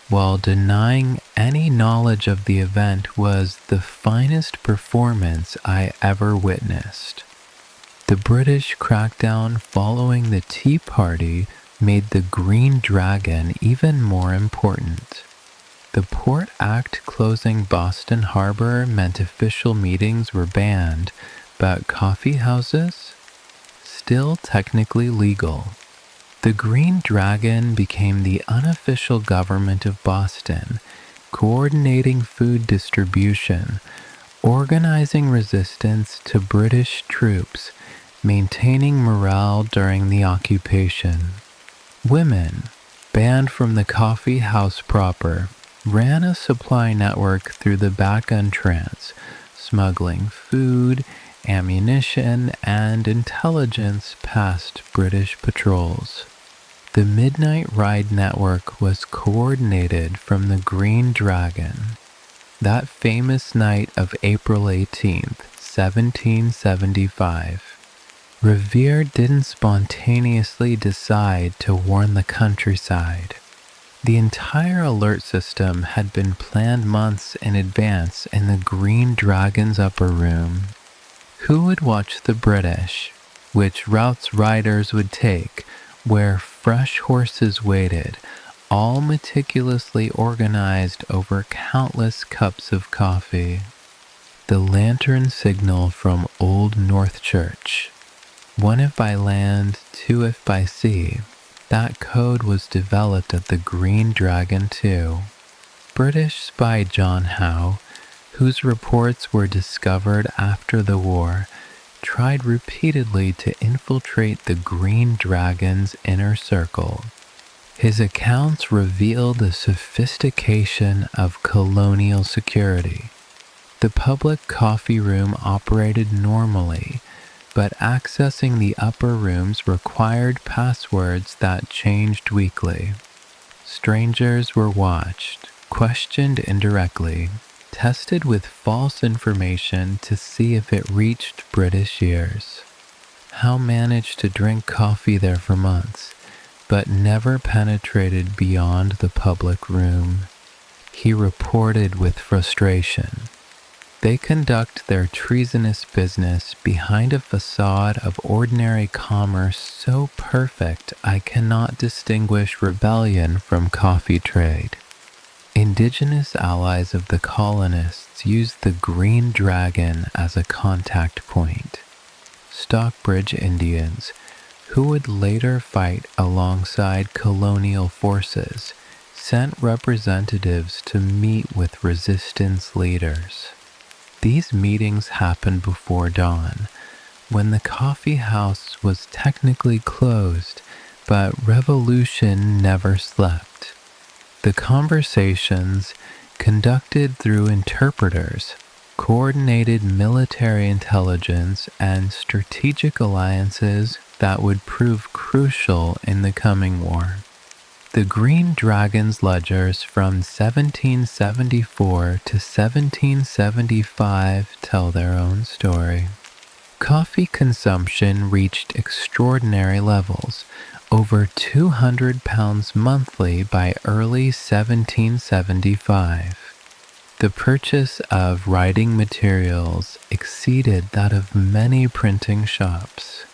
while denying any knowledge of the event was the finest performance I ever witnessed. The British crackdown following the Tea Party made the Green Dragon even more important. The Port Act closing Boston Harbor meant official meetings were banned, but coffee houses? Still technically legal. The Green Dragon became the unofficial government of Boston, coordinating food distribution, organizing resistance to British troops, maintaining morale during the occupation. Women, banned from the coffee house proper, ran a supply network through the back entrance, smuggling food, ammunition, and intelligence past British patrols. The Midnight Ride network was coordinated from the Green Dragon. That famous night of April 18th, 1775, Revere didn't spontaneously decide to warn the countryside. The entire alert system had been planned months in advance in the Green Dragon's upper room. Who would watch the British? Which routes riders would take? Where fresh horses waited? All meticulously organized over countless cups of coffee. The lantern signal from Old North Church. One if by land, two if by sea. That code was developed at the Green Dragon too. British spy John Howe, whose reports were discovered after the war, tried repeatedly to infiltrate the Green Dragon's inner circle. His accounts reveal the sophistication of colonial security. The public coffee room operated normally, but accessing the upper rooms required passwords that changed weekly. Strangers were watched, questioned indirectly, tested with false information to see if it reached British ears. Howe managed to drink coffee there for months, but never penetrated beyond the public room. He reported with frustration. They conduct their treasonous business behind a facade of ordinary commerce so perfect I cannot distinguish rebellion from coffee trade. Indigenous allies of the colonists used the Green Dragon as a contact point. Stockbridge Indians, who would later fight alongside colonial forces, sent representatives to meet with resistance leaders. These meetings happened before dawn, when the coffee house was technically closed, but revolution never slept. The conversations, conducted through interpreters, coordinated military intelligence, and strategic alliances that would prove crucial in the coming war. The Green Dragon's ledgers from 1774 to 1775 tell their own story. Coffee consumption reached extraordinary levels, over 200 pounds monthly by early 1775. The purchase of writing materials exceeded that of many printing shops.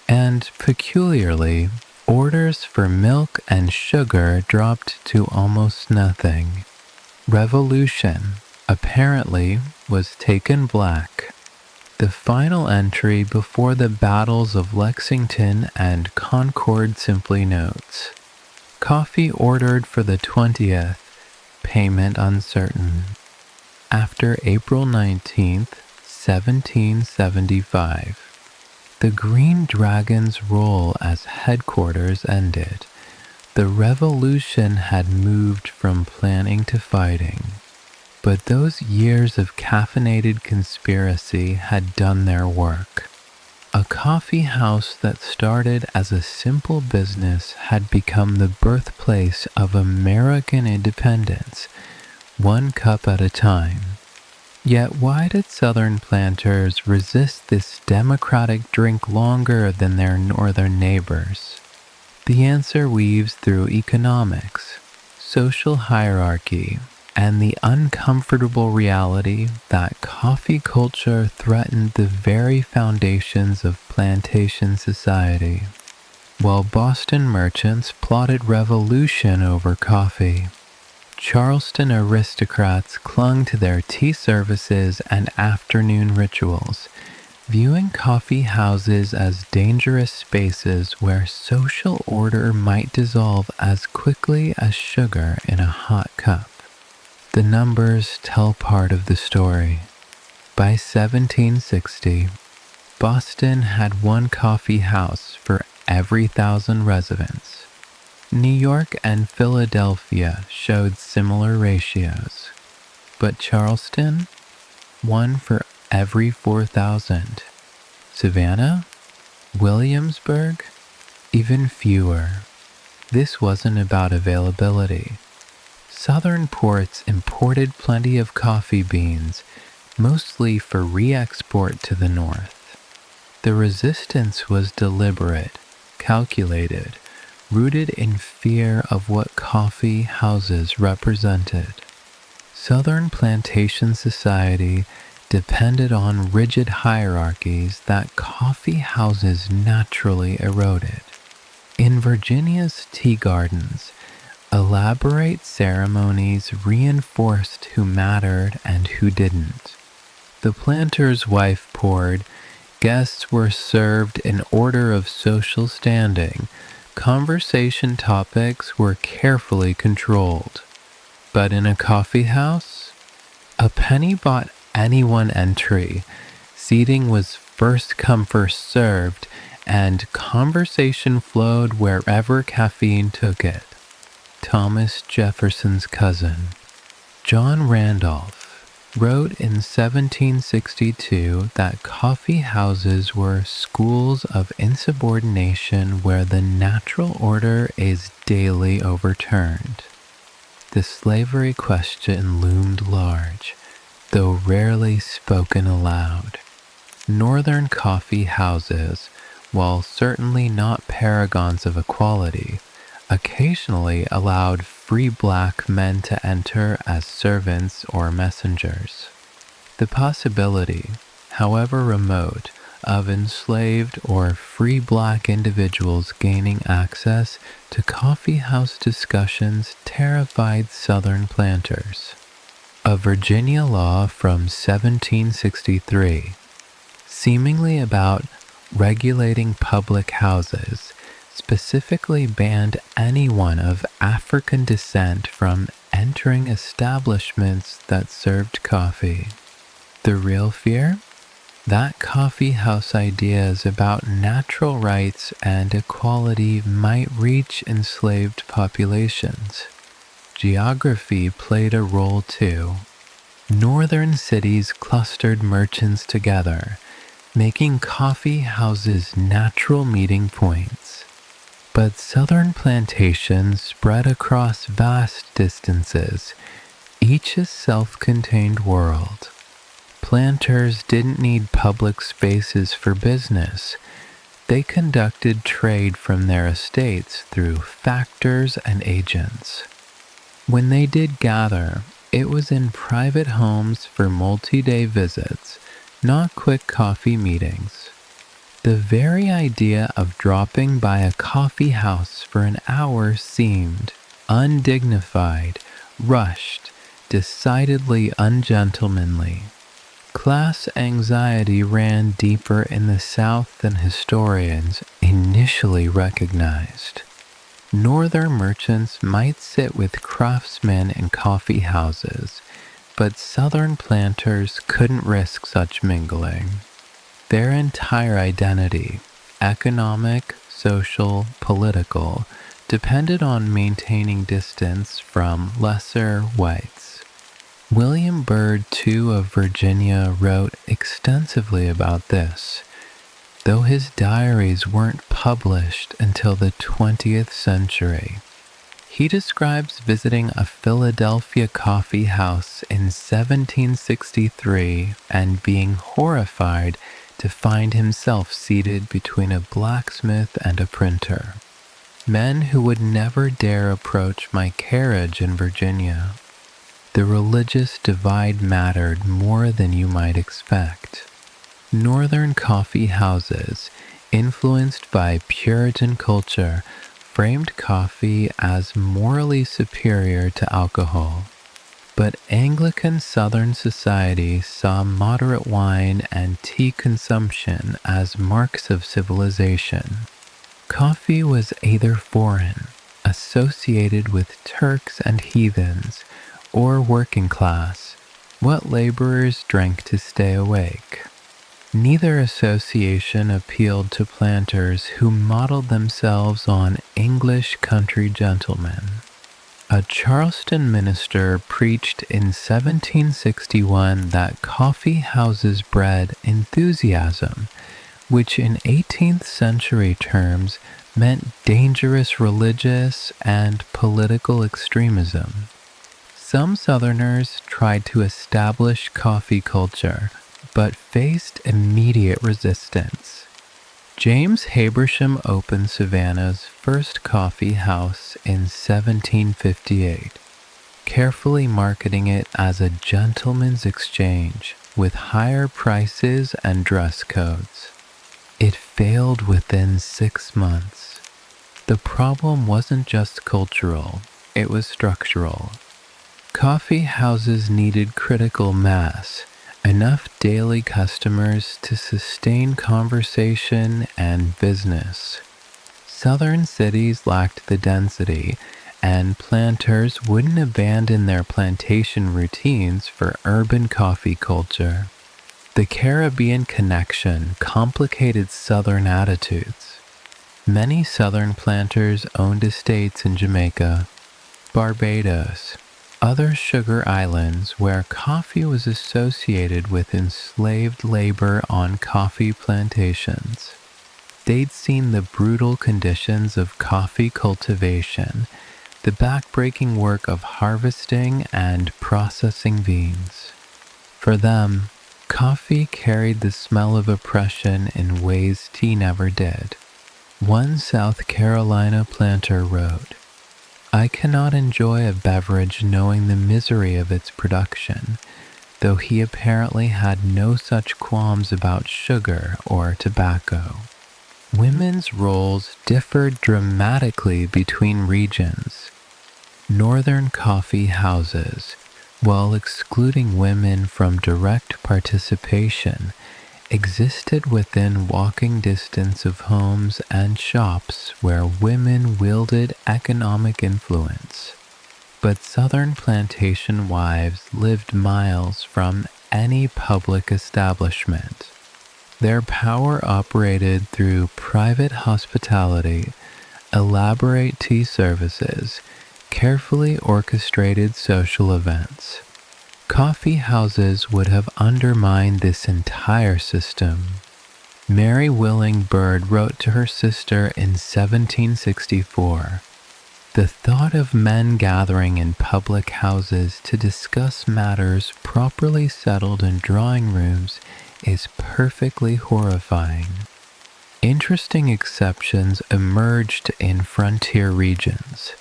And peculiarly, orders for milk and sugar dropped to almost nothing. Revolution, apparently, was taken black. The final entry before the battles of Lexington and Concord simply notes, "Coffee ordered for the 20th, payment uncertain." After April 19th, 1775. The Green Dragon's role as headquarters ended. The revolution had moved from planning to fighting. But those years of caffeinated conspiracy had done their work. A coffee house that started as a simple business had become the birthplace of American independence, one cup at a time. Yet why did Southern planters resist this democratic drink longer than their northern neighbors? The answer weaves through economics, social hierarchy, and the uncomfortable reality that coffee culture threatened the very foundations of plantation society, while Boston merchants plotted revolution over coffee. Charleston aristocrats clung to their tea services and afternoon rituals, viewing coffee houses as dangerous spaces where social order might dissolve as quickly as sugar in a hot cup. The numbers tell part of the story. By 1760, Boston had one coffee house for every 1,000 residents. New York and Philadelphia showed similar ratios, but Charleston, one for every 4,000. Savannah, Williamsburg, even fewer. This wasn't about availability. Southern ports imported plenty of coffee beans, mostly for re-export to the north. The resistance was deliberate, calculated, rooted in fear of what coffee houses represented. Southern plantation society depended on rigid hierarchies that coffee houses naturally eroded. In Virginia's tea gardens, elaborate ceremonies reinforced who mattered and who didn't. The planter's wife poured, guests were served in order of social standing, conversation topics were carefully controlled. But in a coffee house, a penny bought anyone entry, seating was first come first served, and conversation flowed wherever caffeine took it. Thomas Jefferson's cousin, John Randolph, wrote in 1762 that coffee houses were schools of insubordination where the natural order is daily overturned. The slavery question loomed large, though rarely spoken aloud. Northern coffee houses, while certainly not paragons of equality, occasionally allowed free black men to enter as servants or messengers. The possibility, however remote, of enslaved or free black individuals gaining access to coffee house discussions terrified Southern planters. A Virginia law from 1763, seemingly about regulating public houses, specifically banned anyone of African descent from entering establishments that served coffee. The real fear? That coffee house ideas about natural rights and equality might reach enslaved populations. Geography played a role too. Northern cities clustered merchants together, making coffee houses natural meeting points. But southern plantations spread across vast distances, each a self-contained world. Planters didn't need public spaces for business. They conducted trade from their estates through factors and agents. When they did gather, it was in private homes for multi-day visits, not quick coffee meetings. The very idea of dropping by a coffee house for an hour seemed undignified, rushed, decidedly ungentlemanly. Class anxiety ran deeper in the South than historians initially recognized. Northern merchants might sit with craftsmen in coffee houses, but Southern planters couldn't risk such mingling. Their entire identity, economic, social, political, depended on maintaining distance from lesser whites. William Byrd, too, of Virginia, wrote extensively about this, though his diaries weren't published until the 20th century. He describes visiting a Philadelphia coffee house in 1763 and being horrified to find himself seated between a blacksmith and a printer, men who would never dare approach my carriage in Virginia. The religious divide mattered more than you might expect. Northern coffee houses, influenced by Puritan culture, framed coffee as morally superior to alcohol. But Anglican Southern society saw moderate wine and tea consumption as marks of civilization. Coffee was either foreign, associated with Turks and heathens, or working class, what laborers drank to stay awake. Neither association appealed to planters who modeled themselves on English country gentlemen. A Charleston minister preached in 1761 that coffee houses bred enthusiasm, which in 18th century terms meant dangerous religious and political extremism. Some Southerners tried to establish coffee culture, but faced immediate resistance. James Habersham opened Savannah's first coffee house in 1758, carefully marketing it as a gentleman's exchange with higher prices and dress codes. It failed within 6 months. The problem wasn't just cultural, it was structural. Coffee houses needed critical mass, enough daily customers to sustain conversation and business. Southern cities lacked the density, and planters wouldn't abandon their plantation routines for urban coffee culture. The Caribbean connection complicated Southern attitudes. Many Southern planters owned estates in Jamaica, Barbados, other sugar islands where coffee was associated with enslaved labor on coffee plantations. They'd seen the brutal conditions of coffee cultivation, the backbreaking work of harvesting and processing beans. For them, coffee carried the smell of oppression in ways tea never did. One South Carolina planter wrote, "I cannot enjoy a beverage knowing the misery of its production, though he apparently had no such qualms about sugar or tobacco." Women's roles differed dramatically between regions. Northern coffee houses, while excluding women from direct participation, existed within walking distance of homes and shops where women wielded economic influence. But Southern plantation wives lived miles from any public establishment. Their power operated through private hospitality, elaborate tea services, carefully orchestrated social events. Coffee houses would have undermined this entire system. Mary Willing Bird wrote to her sister in 1764, "The thought of men gathering in public houses to discuss matters properly settled in drawing rooms is perfectly horrifying." Interesting exceptions emerged in frontier regions.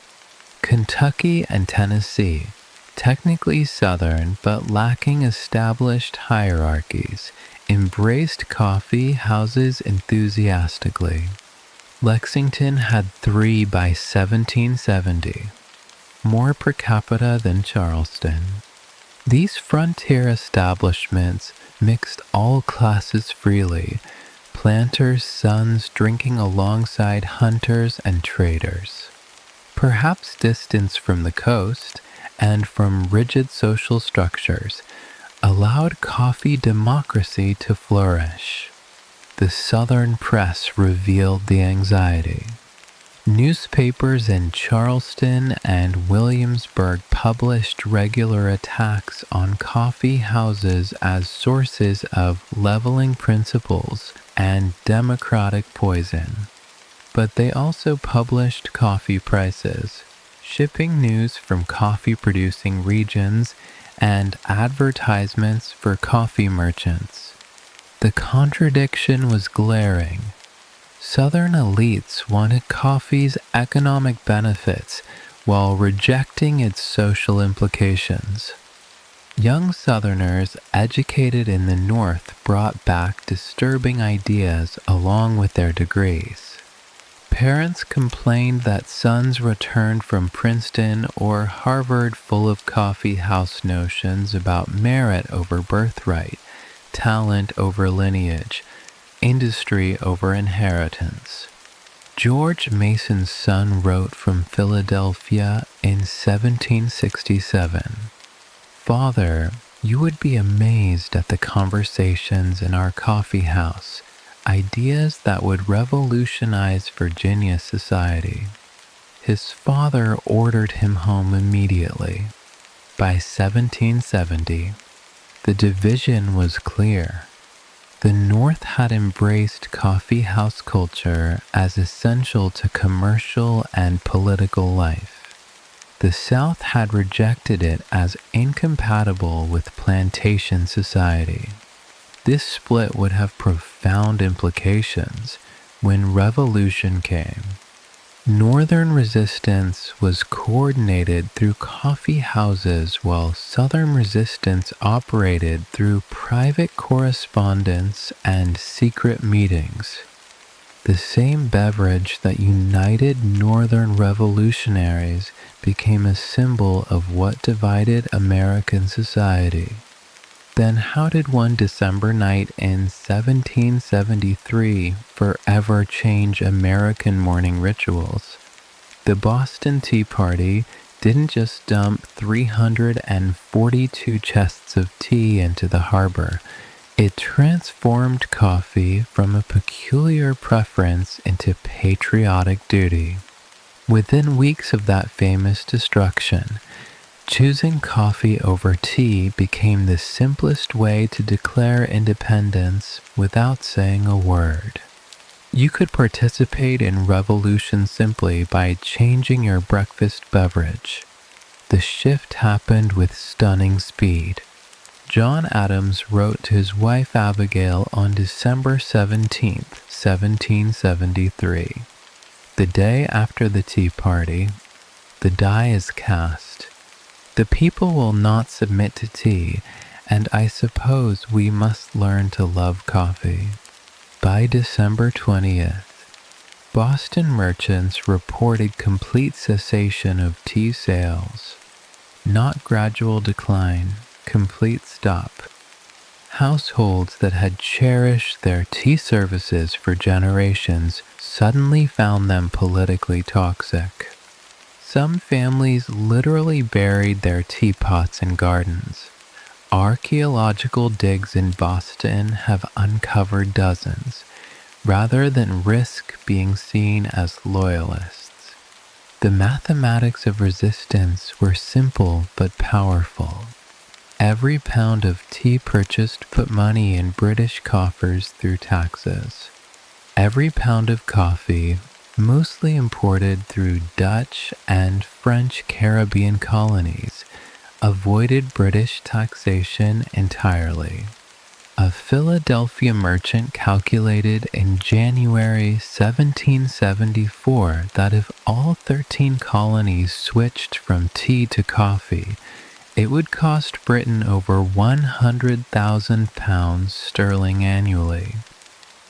Kentucky and Tennessee, technically Southern but lacking established hierarchies, embraced coffee houses enthusiastically. Lexington had 3 by 1770, more per capita than Charleston. These frontier establishments mixed all classes freely, planters' sons drinking alongside hunters and traders. Perhaps distance from the coast and from rigid social structures allowed coffee democracy to flourish. The Southern press revealed the anxiety. Newspapers in Charleston and Williamsburg published regular attacks on coffee houses as sources of leveling principles and democratic poison. But they also published coffee prices, shipping news from coffee-producing regions, and advertisements for coffee merchants. The contradiction was glaring. Southern elites wanted coffee's economic benefits while rejecting its social implications. Young Southerners educated in the North brought back disturbing ideas along with their degrees. Parents complained that sons returned from Princeton or Harvard full of coffee house notions about merit over birthright, talent over lineage, industry over inheritance. George Mason's son wrote from Philadelphia in 1767, "Father, you would be amazed at the conversations in our coffee house, ideas that would revolutionize Virginia society." His father ordered him home immediately. By 1770, the division was clear. The North had embraced coffee house culture as essential to commercial and political life. The South had rejected it as incompatible with plantation society. This split would have profound implications when revolution came. Northern resistance was coordinated through coffee houses while Southern resistance operated through private correspondence and secret meetings. The same beverage that united Northern revolutionaries became a symbol of what divided American society. Then how did one December night in 1773 forever change American morning rituals? The Boston Tea Party didn't just dump 342 chests of tea into the harbor. It transformed coffee from a peculiar preference into patriotic duty. Within weeks of that famous destruction, choosing coffee over tea became the simplest way to declare independence without saying a word. You could participate in revolution simply by changing your breakfast beverage. The shift happened with stunning speed. John Adams wrote to his wife Abigail on December 17, 1773. The day after the Tea Party, the die is cast. The people will not submit to tea, and I suppose we must learn to love coffee. By December 20th, Boston merchants reported complete cessation of tea sales. Not gradual decline, complete stop. Households that had cherished their tea services for generations suddenly found them politically toxic. Some families literally buried their teapots in gardens. Archaeological digs in Boston have uncovered dozens, rather than risk being seen as loyalists. The mathematics of resistance were simple but powerful. Every pound of tea purchased put money in British coffers through taxes. Every pound of coffee, mostly imported through Dutch and French Caribbean colonies, avoided British taxation entirely. A Philadelphia merchant calculated in January 1774 that if all 13 colonies switched from tea to coffee, it would cost Britain over £100,000 sterling annually.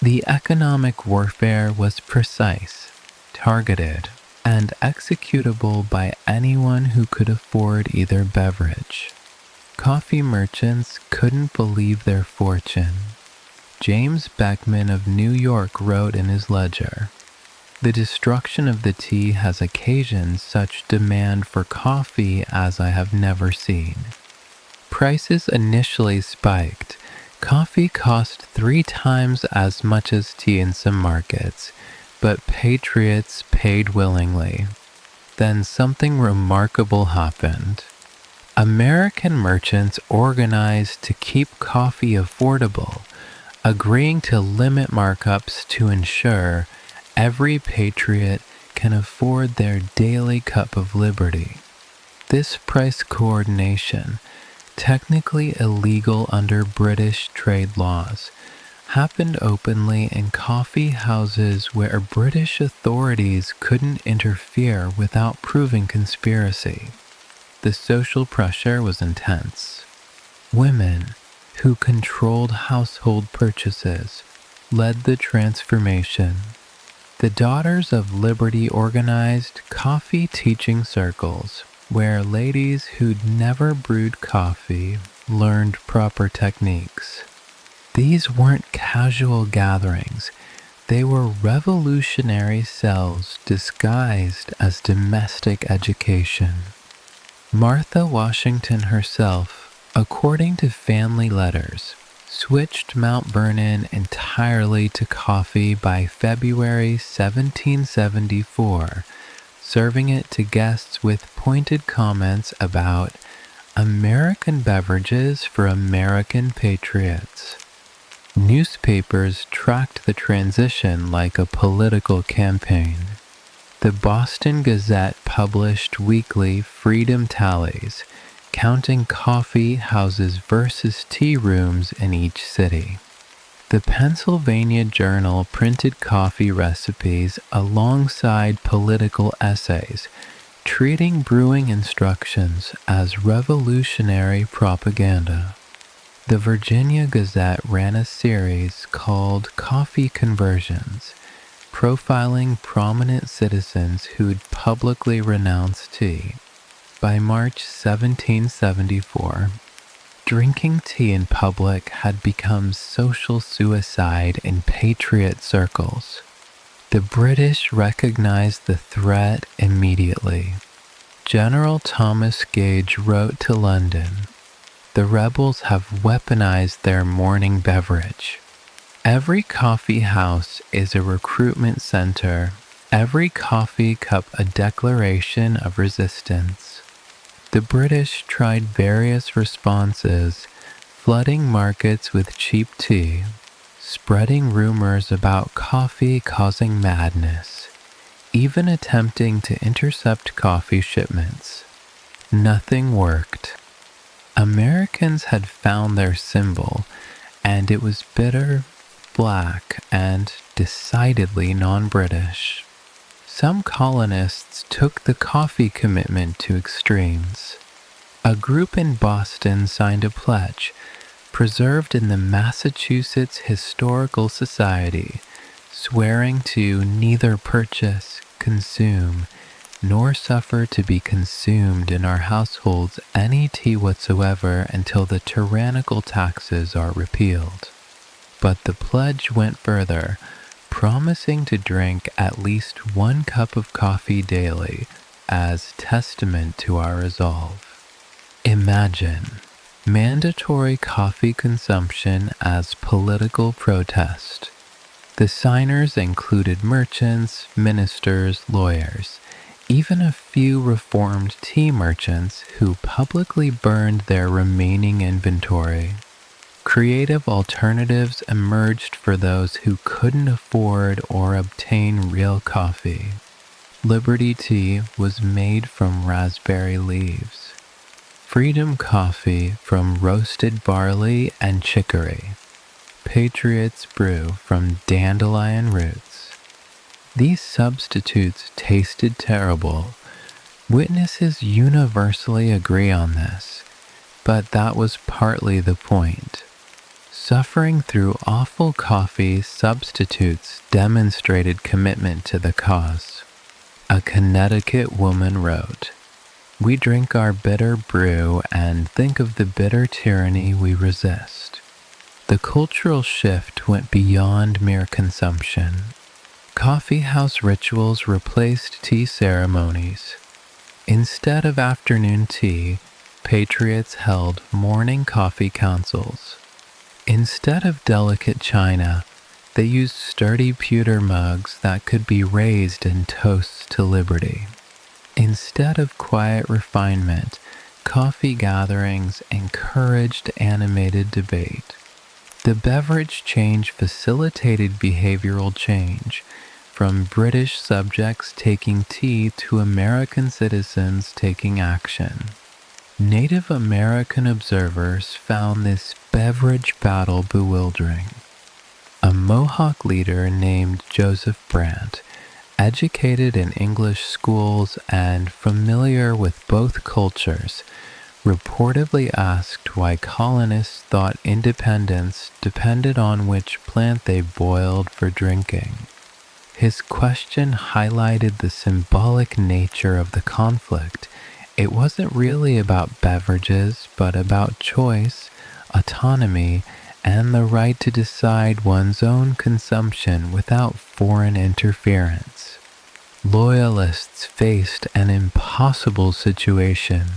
The economic warfare was precise, targeted, and executable by anyone who could afford either beverage. Coffee merchants couldn't believe their fortune. James Beckman of New York wrote in his ledger, "The destruction of the tea has occasioned such demand for coffee as I have never seen." Prices initially spiked. Coffee cost 3 times as much as tea in some markets, but patriots paid willingly. Then something remarkable happened. American merchants organized to keep coffee affordable, agreeing to limit markups to ensure every patriot can afford their daily cup of liberty. This price coordination, technically illegal under British trade laws, happened openly in coffee houses where British authorities couldn't interfere without proving conspiracy. The social pressure was intense. Women, who controlled household purchases, led the transformation. The Daughters of Liberty organized coffee teaching circles, where ladies who'd never brewed coffee learned proper techniques. These weren't casual gatherings. They were revolutionary cells disguised as domestic education. Martha Washington herself, according to family letters, switched Mount Vernon entirely to coffee by February 1774, serving it to guests with pointed comments about American beverages for American patriots. Newspapers tracked the transition like a political campaign. The Boston Gazette published weekly freedom tallies, counting coffee houses versus tea rooms in each city. The Pennsylvania Journal printed coffee recipes alongside political essays, treating brewing instructions as revolutionary propaganda. The Virginia Gazette ran a series called Coffee Conversions, profiling prominent citizens who'd publicly renounced tea. By March 1774, drinking tea in public had become social suicide in patriot circles. The British recognized the threat immediately. General Thomas Gage wrote to London, "The rebels have weaponized their morning beverage. Every coffee house is a recruitment center, every coffee cup a declaration of resistance." The British tried various responses, flooding markets with cheap tea, spreading rumors about coffee causing madness, even attempting to intercept coffee shipments. Nothing worked. Americans had found their symbol, and it was bitter, black, and decidedly non-British. Some colonists took the coffee commitment to extremes. A group in Boston signed a pledge, preserved in the Massachusetts Historical Society, swearing to neither purchase, consume, nor suffer to be consumed in our households any tea whatsoever until the tyrannical taxes are repealed. But the pledge went further, promising to drink at least 1 cup of coffee daily as testament to our resolve. Imagine mandatory coffee consumption as political protest. The signers included merchants, ministers, lawyers, even a few reformed tea merchants who publicly burned their remaining inventory. Creative alternatives emerged for those who couldn't afford or obtain real coffee. Liberty tea was made from raspberry leaves. Freedom coffee from roasted barley and chicory. Patriots brew from dandelion roots. These substitutes tasted terrible. Witnesses universally agree on this, but that was partly the point. Suffering through awful coffee substitutes demonstrated commitment to the cause. A Connecticut woman wrote, "We drink our bitter brew and think of the bitter tyranny we resist." The cultural shift went beyond mere consumption. Coffee house rituals replaced tea ceremonies. Instead of afternoon tea, patriots held morning coffee councils. Instead of delicate china, they used sturdy pewter mugs that could be raised in toasts to liberty. Instead of quiet refinement, coffee gatherings encouraged animated debate. The beverage change facilitated behavioral change, from British subjects taking tea to American citizens taking action. Native American observers found this beverage battle bewildering. A Mohawk leader named Joseph Brant, educated in English schools and familiar with both cultures, reportedly asked why colonists thought independence depended on which plant they boiled for drinking. His question highlighted the symbolic nature of the conflict. It wasn't really about beverages, but about choice, autonomy, and the right to decide one's own consumption without foreign interference. Loyalists faced an impossible situation.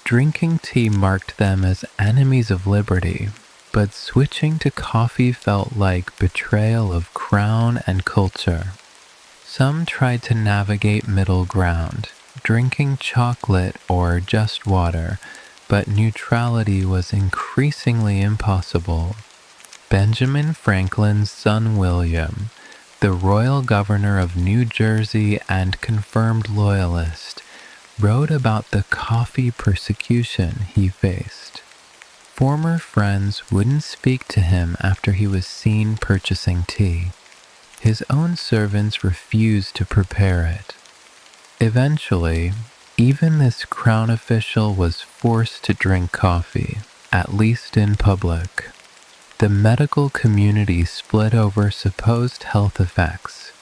Drinking tea marked them as enemies of liberty, but switching to coffee felt like betrayal of crown and culture. Some tried to navigate middle ground, drinking chocolate or just water, but neutrality was increasingly impossible. Benjamin Franklin's son William, the royal governor of New Jersey and confirmed loyalist, wrote about the coffee persecution he faced. Former friends wouldn't speak to him after he was seen purchasing tea. His own servants refused to prepare it. Eventually, even this crown official was forced to drink coffee, at least in public. The medical community split over supposed health effects.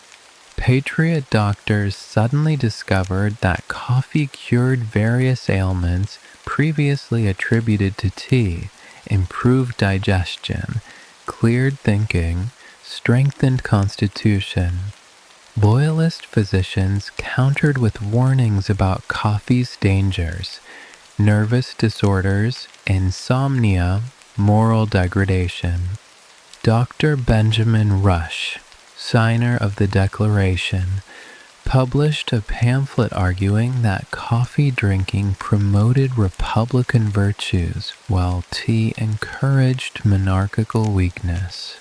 Patriot doctors suddenly discovered that coffee cured various ailments previously attributed to tea, improved digestion, cleared thinking, strengthened constitution. Loyalist physicians countered with warnings about coffee's dangers, nervous disorders, insomnia, moral degradation. Dr. Benjamin Rush, signer of the Declaration, published a pamphlet arguing that coffee drinking promoted republican virtues while tea encouraged monarchical weakness.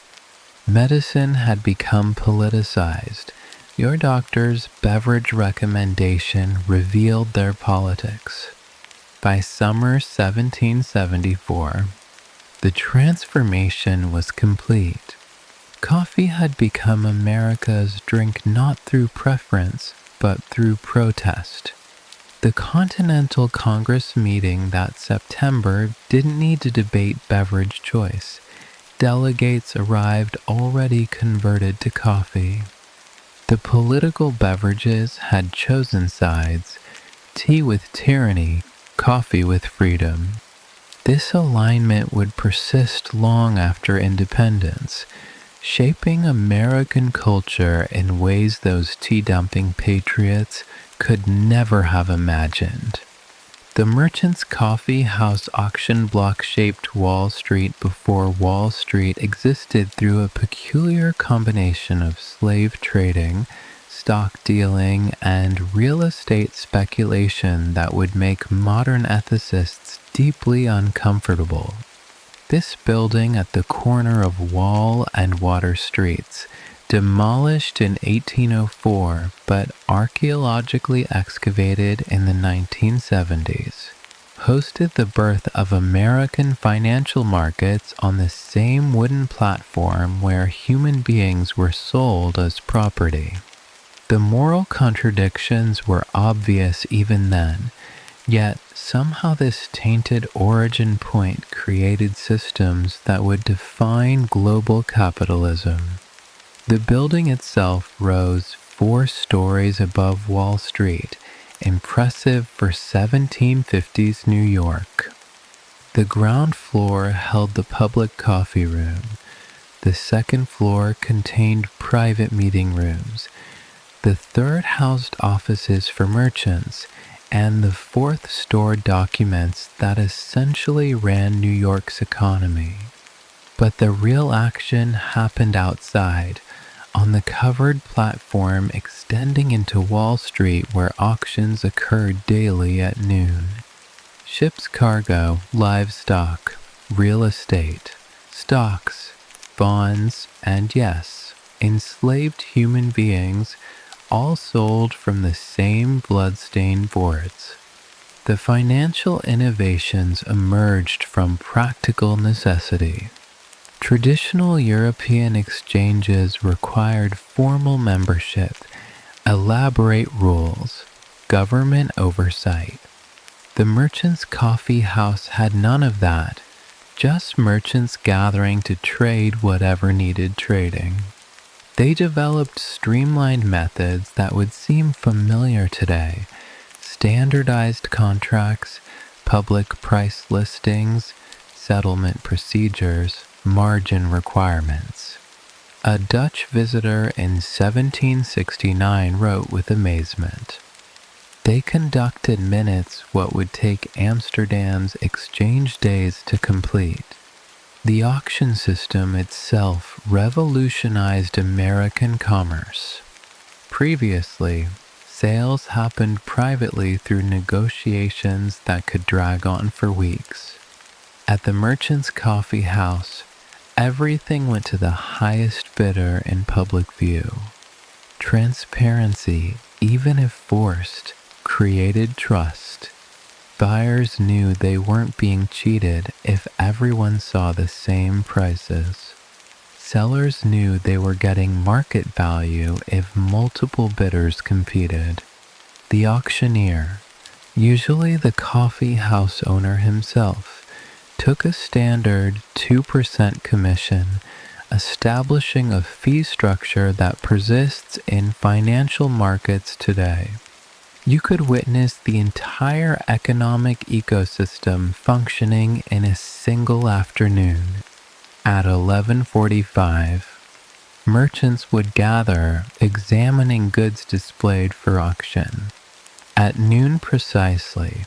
Medicine had become politicized. Your doctor's beverage recommendation revealed their politics. By summer 1774, the transformation was complete. Coffee had become America's drink not through preference, but through protest. The Continental Congress meeting that September didn't need to debate beverage choice. Delegates arrived already converted to coffee. The political beverages had chosen sides: tea with tyranny, coffee with freedom. This alignment would persist long after independence, shaping American culture in ways those tea-dumping patriots could never have imagined. The Merchant's Coffee House auction block-shaped Wall Street before Wall Street existed through a peculiar combination of slave trading, stock dealing, and real estate speculation that would make modern ethicists deeply uncomfortable. This building at the corner of Wall and Water Streets, demolished in 1804 but archaeologically excavated in the 1970s, hosted the birth of American financial markets on the same wooden platform where human beings were sold as property. The moral contradictions were obvious even then, yet somehow this tainted origin point created systems that would define global capitalism. The building itself rose 4 stories above Wall Street, impressive for 1750s New York. The ground floor held the public coffee room. The second floor contained private meeting rooms. The third housed offices for merchants, and the fourth stored documents that essentially ran New York's economy. But the real action happened outside, on the covered platform extending into Wall Street where auctions occurred daily at noon. Ships' cargo, livestock, real estate, stocks, bonds, and yes, enslaved human beings, all sold from the same blood-stained boards. The financial innovations emerged from practical necessity. Traditional European exchanges required formal membership, elaborate rules, government oversight. The Merchant's Coffee House had none of that, just merchants gathering to trade whatever needed trading. They developed streamlined methods that would seem familiar today: standardized contracts, public price listings, settlement procedures, margin requirements. A Dutch visitor in 1769 wrote with amazement, "They conducted minutes what would take Amsterdam's exchange days to complete." The auction system itself revolutionized American commerce. Previously, sales happened privately through negotiations that could drag on for weeks. At the Merchant's Coffee House, everything went to the highest bidder in public view. Transparency, even if forced, created trust. Buyers knew they weren't being cheated if everyone saw the same prices. Sellers knew they were getting market value if multiple bidders competed. The auctioneer, usually the coffee house owner himself, took a standard 2% commission, establishing a fee structure that persists in financial markets today. You could witness the entire economic ecosystem functioning in a single afternoon. At 11:45, merchants would gather, examining goods displayed for auction. At noon precisely,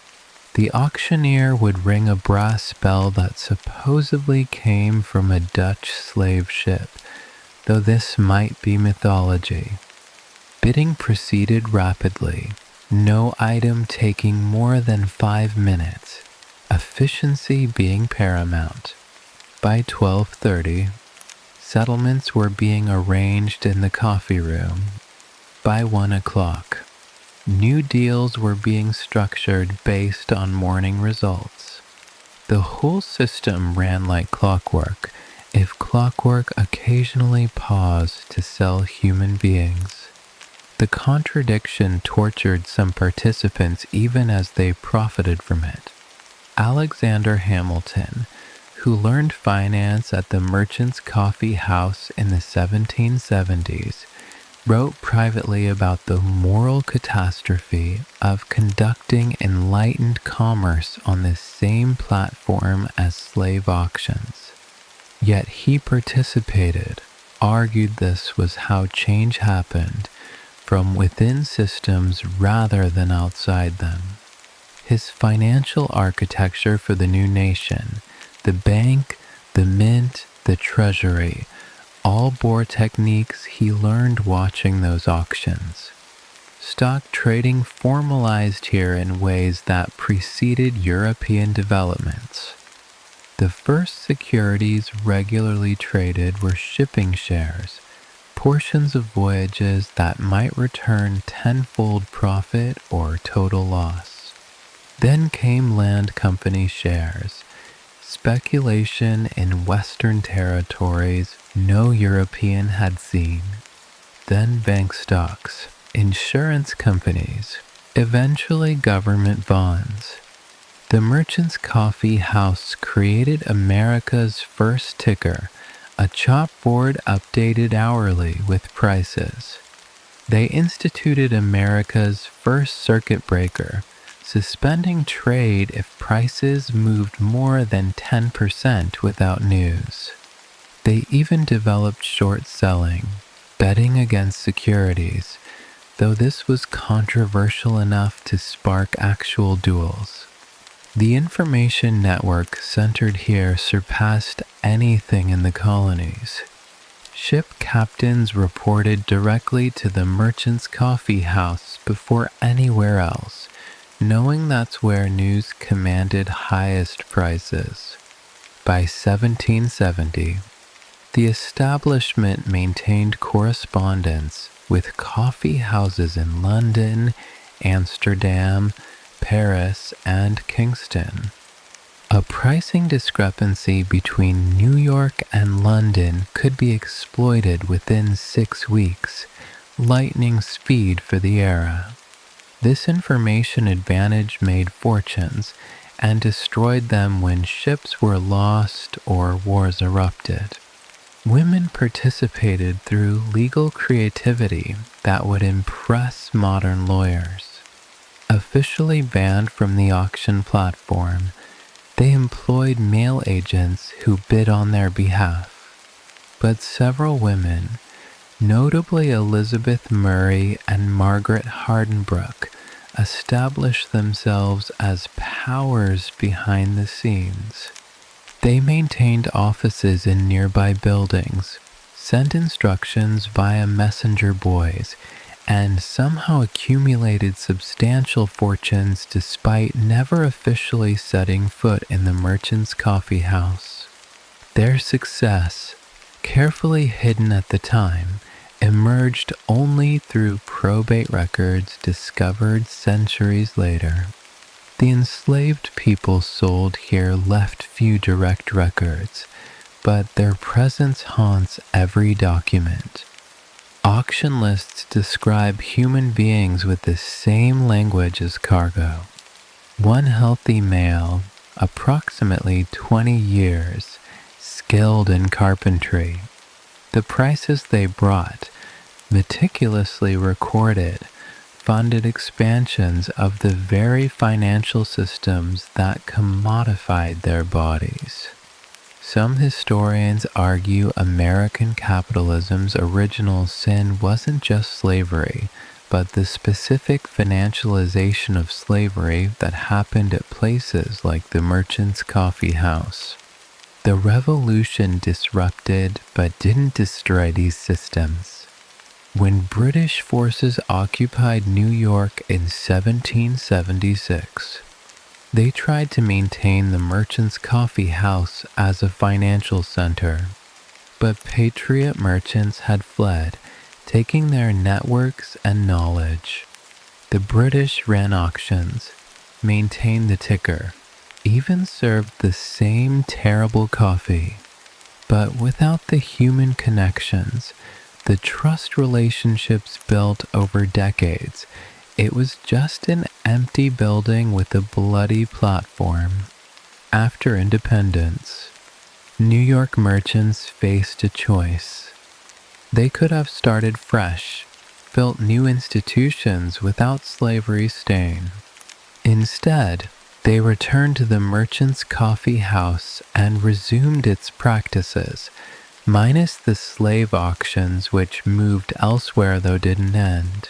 the auctioneer would ring a brass bell that supposedly came from a Dutch slave ship, though this might be mythology. Bidding proceeded rapidly, no item taking more than 5 minutes, efficiency being paramount. By 12:30, settlements were being arranged in the coffee room. By 1 o'clock, new deals were being structured based on morning results. The whole system ran like clockwork, if clockwork occasionally paused to sell human beings. The contradiction tortured some participants even as they profited from it. Alexander Hamilton, who learned finance at the Merchant's Coffee House in the 1770s, wrote privately about the moral catastrophe of conducting enlightened commerce on the same platform as slave auctions. Yet he participated, argued this was how change happened, from within systems rather than outside them. His financial architecture for the new nation, the bank, the mint, the treasury, all bore techniques he learned watching those auctions. Stock trading formalized here in ways that preceded European developments. The first securities regularly traded were shipping shares, portions of voyages that might return tenfold profit or total loss. Then came land company shares, speculation in Western territories no European had seen. Then bank stocks, insurance companies, eventually government bonds. The Merchant's Coffee House created America's first ticker, a chopboard updated hourly with prices. They instituted America's first circuit breaker, suspending trade if prices moved more than 10% without news. They even developed short selling, betting against securities, though this was controversial enough to spark actual duels. The information network centered here surpassed anything in the colonies. Ship captains reported directly to the Merchant's Coffee House before anywhere else, knowing that's where news commanded highest prices. By 1770, the establishment maintained correspondence with coffee houses in London, Amsterdam, Paris, and Kingston. A pricing discrepancy between New York and London could be exploited within 6 weeks, lightning speed for the era. This information advantage made fortunes and destroyed them when ships were lost or wars erupted. Women participated through legal creativity that would impress modern lawyers. Officially banned from the auction platform, they employed male agents who bid on their behalf. But several women, notably Elizabeth Murray and Margaret Hardenbrook, established themselves as powers behind the scenes. They maintained offices in nearby buildings, sent instructions via messenger boys, and somehow accumulated substantial fortunes despite never officially setting foot in the Merchant's Coffee House. Their success, carefully hidden at the time, emerged only through probate records discovered centuries later. The enslaved people sold here left few direct records, but their presence haunts every document. Auction lists describe human beings with the same language as cargo. One healthy male, approximately 20 years, skilled in carpentry. The prices they brought, meticulously recorded, funded expansions of the very financial systems that commodified their bodies. Some historians argue American capitalism's original sin wasn't just slavery, but the specific financialization of slavery that happened at places like the Merchant's Coffee House. The Revolution disrupted but didn't destroy these systems. When British forces occupied New York in 1776, they tried to maintain the Merchant's Coffee House as a financial center, but patriot merchants had fled, taking their networks and knowledge. The British ran auctions, maintained the ticker, even served the same terrible coffee, but without the human connections, the trust relationships built over decades. It was just an empty building with a bloody platform. After independence, New York merchants faced a choice. They could have started fresh, built new institutions without slavery's stain. Instead, they returned to the merchant's coffee house and resumed its practices, minus the slave auctions which moved elsewhere though didn't end.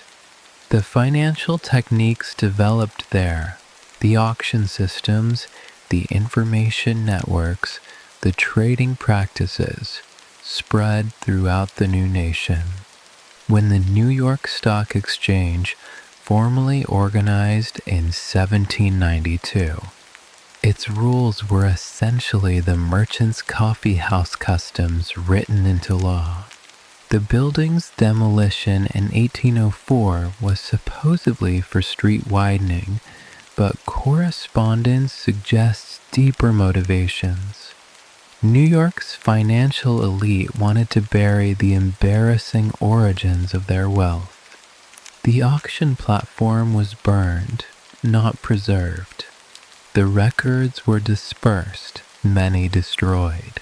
The financial techniques developed there, the auction systems, the information networks, the trading practices, spread throughout the new nation. When the New York Stock Exchange formally organized in 1792, its rules were essentially the merchant's coffee house customs written into law. The building's demolition in 1804 was supposedly for street widening, but correspondence suggests deeper motivations. New York's financial elite wanted to bury the embarrassing origins of their wealth. The auction platform was burned, not preserved. The records were dispersed, many destroyed.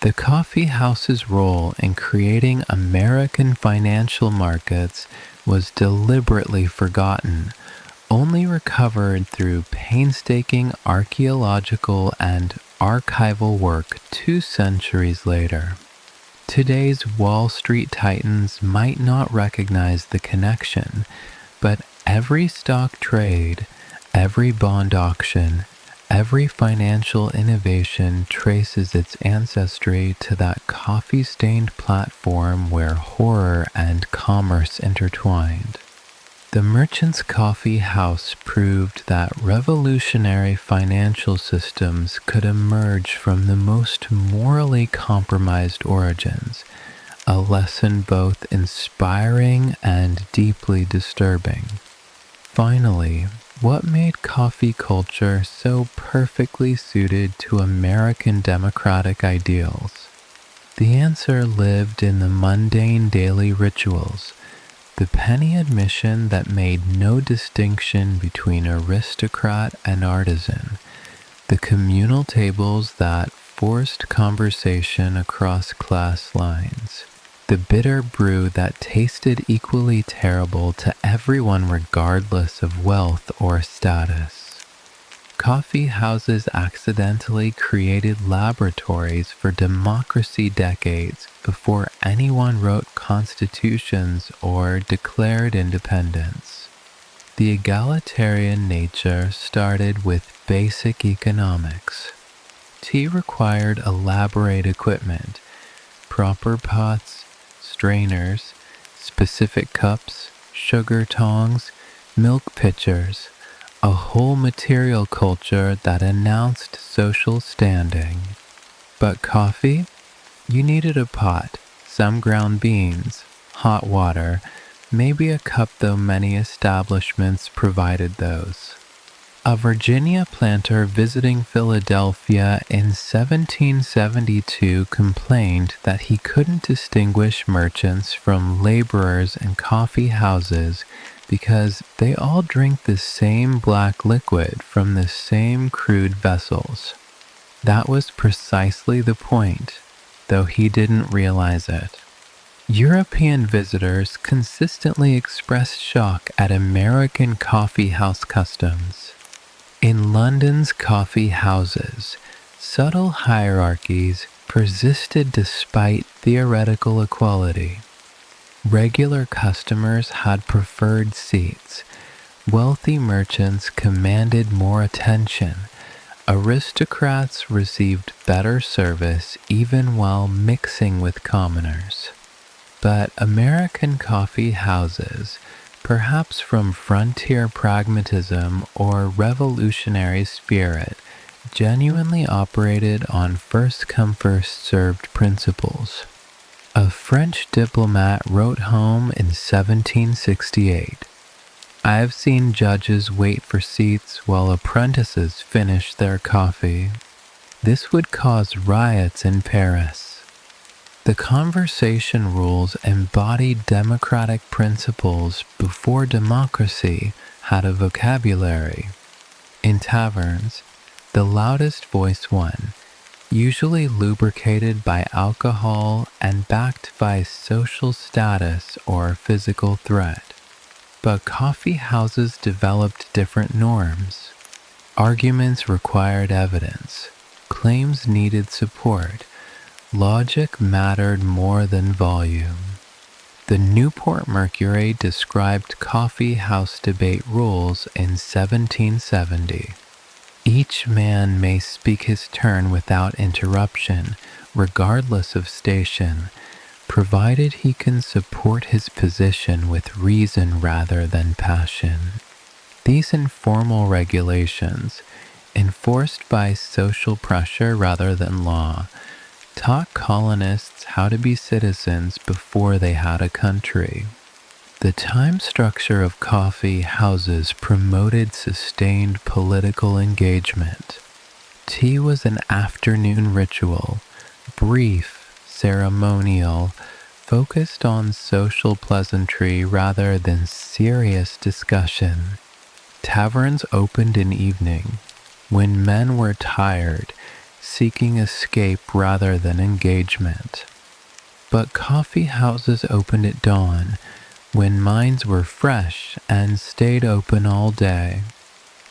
The coffee house's role in creating American financial markets was deliberately forgotten, only recovered through painstaking archaeological and archival work 2 centuries later. Today's Wall Street titans might not recognize the connection, but every stock trade, every bond auction, every financial innovation traces its ancestry to that coffee-stained platform where horror and commerce intertwined. The merchant's coffee house proved that revolutionary financial systems could emerge from the most morally compromised origins, a lesson both inspiring and deeply disturbing. Finally, what made coffee culture so perfectly suited to American democratic ideals? The answer lived in the mundane daily rituals, the penny admission that made no distinction between aristocrat and artisan, the communal tables that forced conversation across class lines, the bitter brew that tasted equally terrible to everyone regardless of wealth or status. Coffee houses accidentally created laboratories for democracy decades before anyone wrote constitutions or declared independence. The egalitarian nature started with basic economics. Tea required elaborate equipment, proper pots, strainers, specific cups, sugar tongs, milk pitchers, a whole material culture that announced social standing. But coffee? You needed a pot, some ground beans, hot water, maybe a cup, though many establishments provided those. A Virginia planter visiting Philadelphia in 1772 complained that he couldn't distinguish merchants from laborers in coffee houses because they all drink the same black liquid from the same crude vessels. That was precisely the point, though he didn't realize it. European visitors consistently expressed shock at American coffee house customs. In London's coffee houses, subtle hierarchies persisted despite theoretical equality. Regular customers had preferred seats. Wealthy merchants commanded more attention. Aristocrats received better service even while mixing with commoners. But American coffee houses, perhaps from frontier pragmatism or revolutionary spirit, genuinely operated on first-come, first-served principles. A French diplomat wrote home in 1768, "I've seen judges wait for seats while apprentices finish their coffee. This would cause riots in Paris." The conversation rules embodied democratic principles before democracy had a vocabulary. In taverns, the loudest voice won. usually lubricated by alcohol and backed by social status or physical threat. But coffee houses developed different norms. Arguments required evidence. Claims needed support. Logic mattered more than volume. The Newport Mercury described coffee house debate rules in 1770. Each man may speak his turn without interruption, regardless of station, provided he can support his position with reason rather than passion. These informal regulations, enforced by social pressure rather than law, taught colonists how to be citizens before they had a country. The time structure of coffee houses promoted sustained political engagement. Tea was an afternoon ritual, brief, ceremonial, focused on social pleasantry rather than serious discussion. Taverns opened in evening, when men were tired, seeking escape rather than engagement. But coffee houses opened at dawn, when minds were fresh and stayed open all day.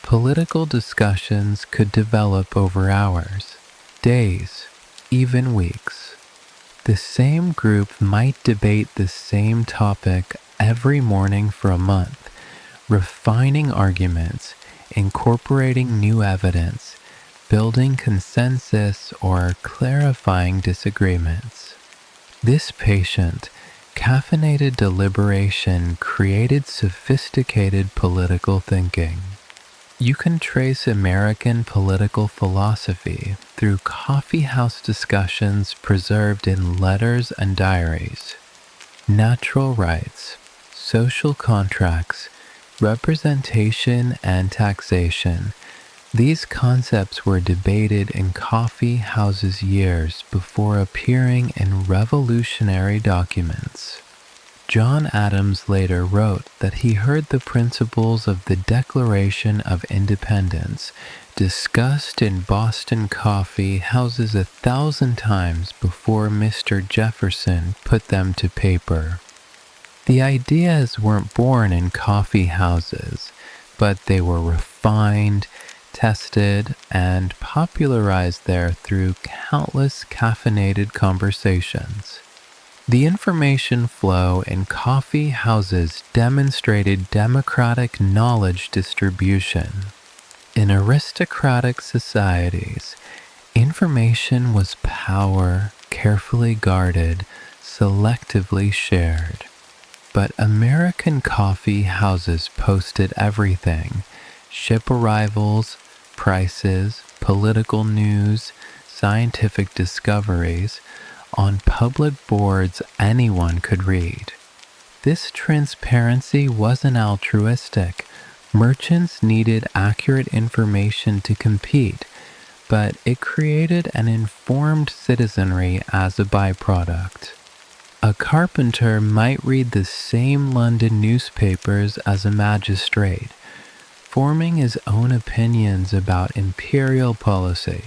Political discussions could develop over hours, days, even weeks. The same group might debate the same topic every morning for a month, refining arguments, incorporating new evidence, building consensus, or clarifying disagreements. This patient, caffeinated deliberation created sophisticated political thinking. You can trace American political philosophy through coffee house discussions preserved in letters and diaries. Natural rights, social contracts, representation, and taxation. These concepts were debated in coffee houses years before appearing in revolutionary documents. John Adams later wrote that he heard the principles of the Declaration of Independence discussed in Boston coffee houses 1,000 times before Mr. Jefferson put them to paper. The ideas weren't born in coffee houses, but they were refined, tested, and popularized there through countless caffeinated conversations. The information flow in coffee houses demonstrated democratic knowledge distribution. In aristocratic societies, information was power, carefully guarded, selectively shared. But American coffee houses posted everything: ship arrivals, prices, political news, scientific discoveries, on public boards anyone could read. This transparency wasn't altruistic. Merchants needed accurate information to compete, but it created an informed citizenry as a byproduct. A carpenter might read the same London newspapers as a magistrate, forming his own opinions about imperial policy.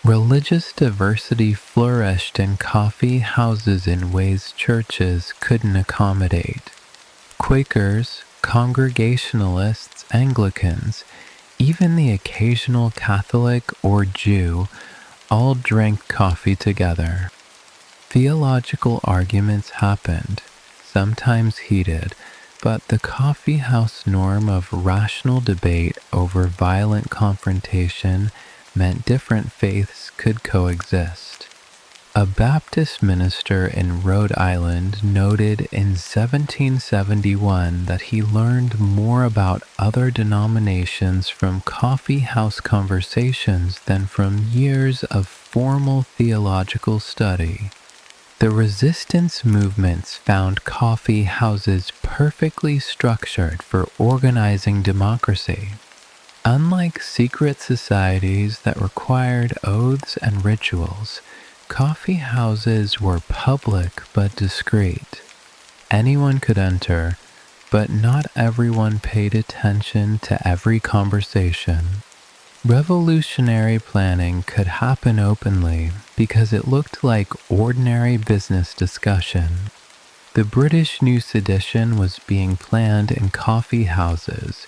Religious diversity flourished in coffee houses in ways churches couldn't accommodate. Quakers, Congregationalists, Anglicans, even the occasional Catholic or Jew, all drank coffee together. Theological arguments happened, sometimes heated, but the coffee house norm of rational debate over violent confrontation meant different faiths could coexist. A Baptist minister in Rhode Island noted in 1771 that he learned more about other denominations from coffee house conversations than from years of formal theological study. The resistance movements found coffee houses perfectly structured for organizing democracy. Unlike secret societies that required oaths and rituals, coffee houses were public but discreet. Anyone could enter, but not everyone paid attention to every conversation. Revolutionary planning could happen openly because it looked like ordinary business discussion. The British new sedition was being planned in coffee houses,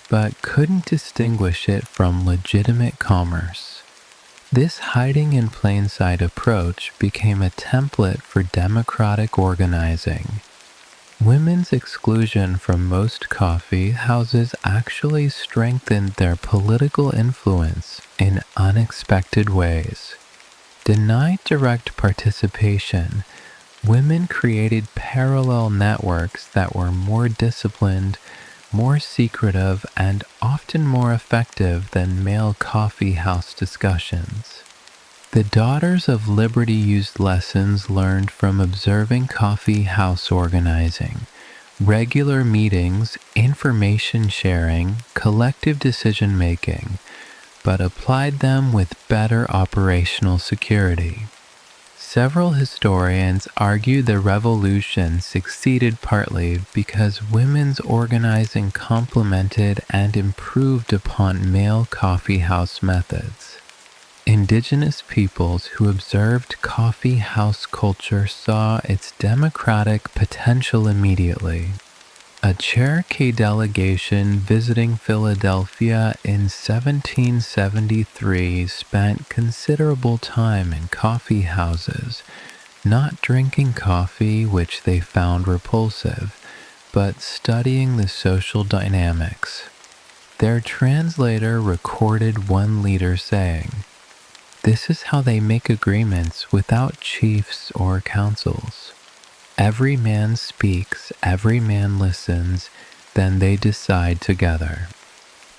but couldn't distinguish it from legitimate commerce. This hiding in plain sight approach became a template for democratic organizing. Women's exclusion from most coffee houses actually strengthened their political influence in unexpected ways. Denied direct participation, women created parallel networks that were more disciplined, more secretive, and often more effective than male coffee house discussions. The Daughters of Liberty used lessons learned from observing coffee house organizing, regular meetings, information sharing, collective decision making, but applied them with better operational security. Several historians argue the revolution succeeded partly because women's organizing complemented and improved upon male coffee house methods. Indigenous peoples who observed coffee house culture saw its democratic potential immediately. A Cherokee delegation visiting Philadelphia in 1773 spent considerable time in coffee houses, not drinking coffee, which they found repulsive, but studying the social dynamics. Their translator recorded one leader saying, "This is how they make agreements without chiefs or councils. Every man speaks, every man listens, then they decide together."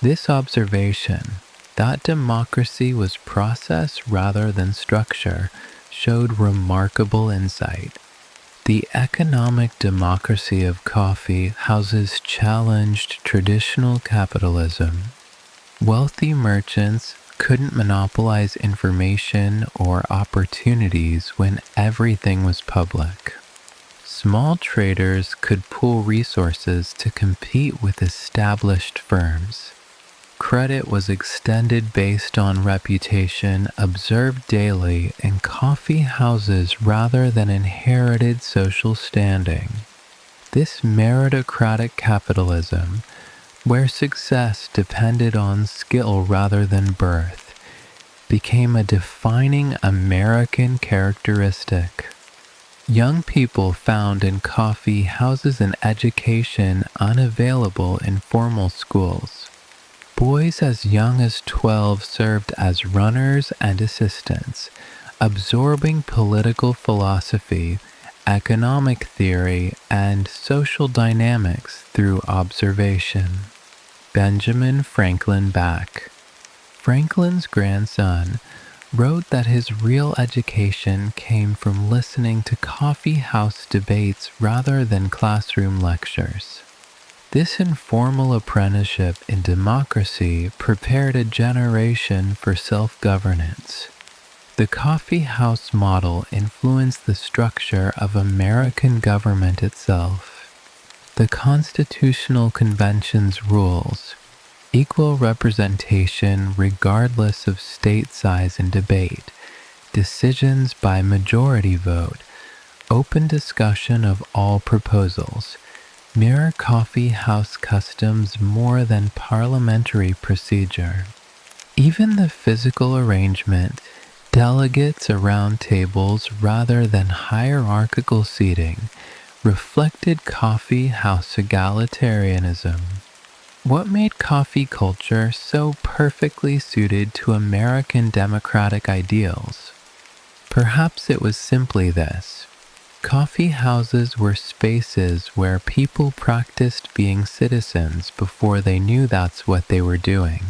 This observation, that democracy was process rather than structure, showed remarkable insight. The economic democracy of coffee houses challenged traditional capitalism. Wealthy merchants couldn't monopolize information or opportunities when everything was public. Small traders could pool resources to compete with established firms. Credit was extended based on reputation observed daily in coffee houses rather than inherited social standing. This meritocratic capitalism, where success depended on skill rather than birth, became a defining American characteristic. Young people found in coffee houses an education unavailable in formal schools. Boys as young as 12 served as runners and assistants, absorbing political philosophy, economic theory, and social dynamics through observation. Benjamin Franklin Back. Franklin's grandson wrote that his real education came from listening to coffee house debates rather than classroom lectures. This informal apprenticeship in democracy prepared a generation for self-governance. The coffee house model influenced the structure of American government itself. The Constitutional Convention's rules, equal representation regardless of state size and debate, decisions by majority vote, open discussion of all proposals, mirror coffee house customs more than parliamentary procedure. Even the physical arrangement, delegates around tables rather than hierarchical seating, reflected coffee house egalitarianism. What made coffee culture so perfectly suited to American democratic ideals? Perhaps it was simply this. Coffee houses were spaces where people practiced being citizens before they knew that's what they were doing.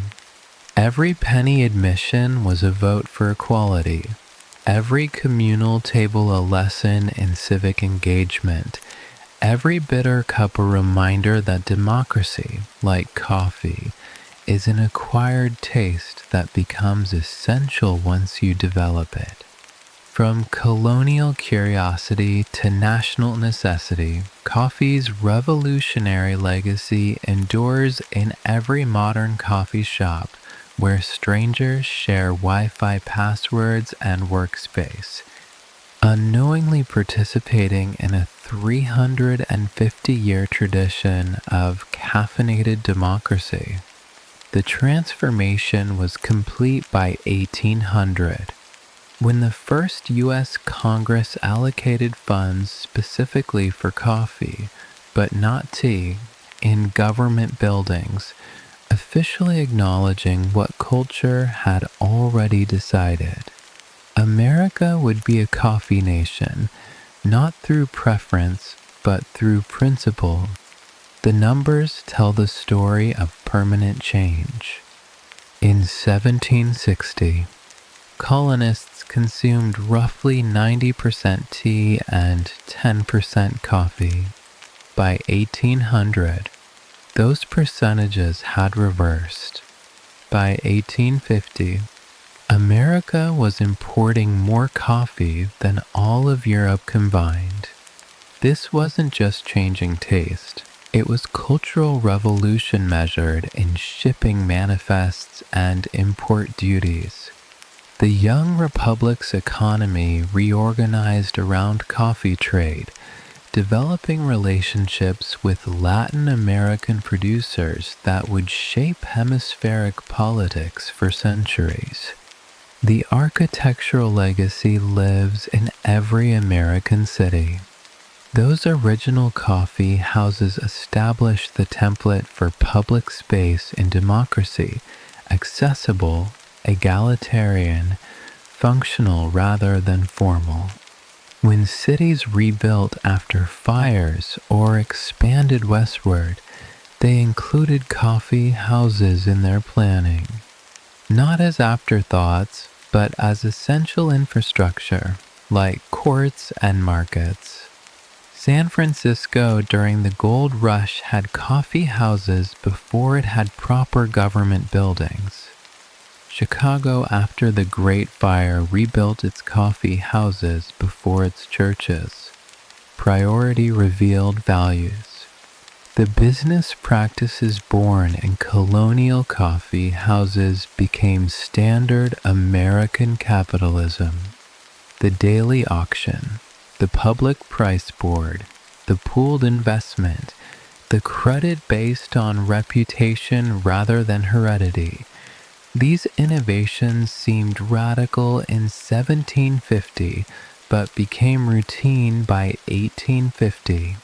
Every penny admission was a vote for equality. Every communal table a lesson in civic engagement. Every bitter cup a reminder that democracy, like coffee, is an acquired taste that becomes essential once you develop it. From colonial curiosity to national necessity, coffee's revolutionary legacy endures in every modern coffee shop, where strangers share Wi-Fi passwords and workspace, unknowingly participating in a 350-year tradition of caffeinated democracy. The transformation was complete by 1800, when the first U.S. Congress allocated funds specifically for coffee, but not tea, in government buildings, officially acknowledging what culture had already decided. America would be a coffee nation, not through preference, but through principle. The numbers tell the story of permanent change. In 1760, colonists consumed roughly 90% tea and 10% coffee. By 1800, those percentages had reversed. By 1850, America was importing more coffee than all of Europe combined. This wasn't just changing taste. It was cultural revolution measured in shipping manifests and import duties. The young republic's economy reorganized around coffee trade, developing relationships with Latin American producers that would shape hemispheric politics for centuries. The architectural legacy lives in every American city. Those original coffee houses established the template for public space in democracy, accessible, egalitarian, functional rather than formal. When cities rebuilt after fires or expanded westward, they included coffee houses in their planning, not as afterthoughts, but as essential infrastructure, like courts and markets. San Francisco during the gold rush had coffee houses before it had proper government buildings. Chicago after the Great Fire rebuilt its coffee houses before its churches. Priority revealed values. The business practices born in colonial coffee houses became standard American capitalism. The daily auction, the public price board, the pooled investment, the credit based on reputation rather than heredity. These innovations seemed radical in 1750, but became routine by 1850.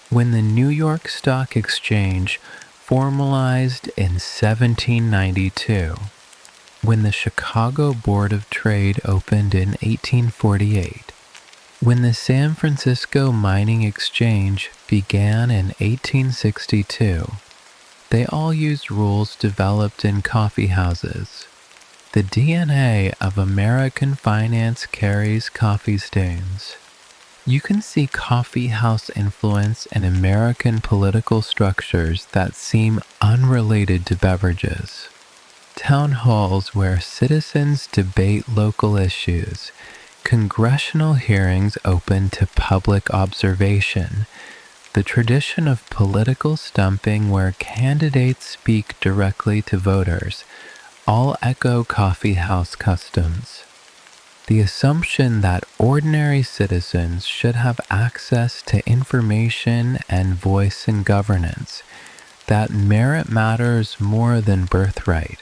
When the New York Stock Exchange formalized in 1792, when the Chicago Board of Trade opened in 1848, when the San Francisco Mining Exchange began in 1862, they all used rules developed in coffee houses. The DNA of American finance carries coffee stains. You can see coffee house influence in American political structures that seem unrelated to beverages. Town halls where citizens debate local issues, congressional hearings open to public observation, the tradition of political stumping where candidates speak directly to voters, all echo coffee house customs. The assumption that ordinary citizens should have access to information and voice in governance, that merit matters more than birthright,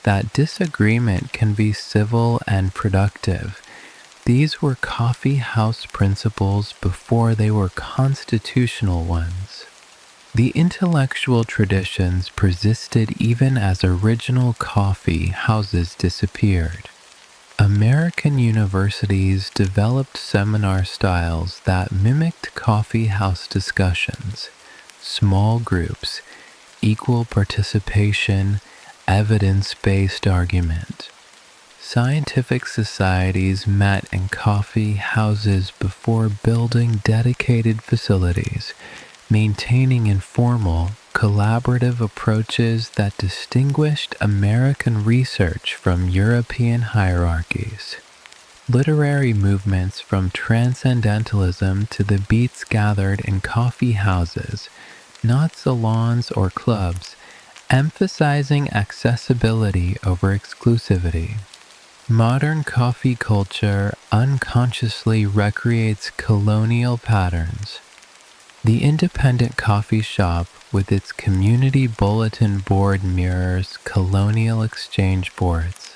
that disagreement can be civil and productive. These were coffee house principles before they were constitutional ones. The intellectual traditions persisted even as original coffee houses disappeared. American universities developed seminar styles that mimicked coffee house discussions, small groups, equal participation, evidence-based argument. Scientific societies met in coffee houses before building dedicated facilities, maintaining informal, collaborative approaches that distinguished American research from European hierarchies. Literary movements from transcendentalism to the beats gathered in coffee houses, not salons or clubs, emphasizing accessibility over exclusivity. Modern coffee culture unconsciously recreates colonial patterns. The independent coffee shop with its community bulletin board mirrors colonial exchange boards.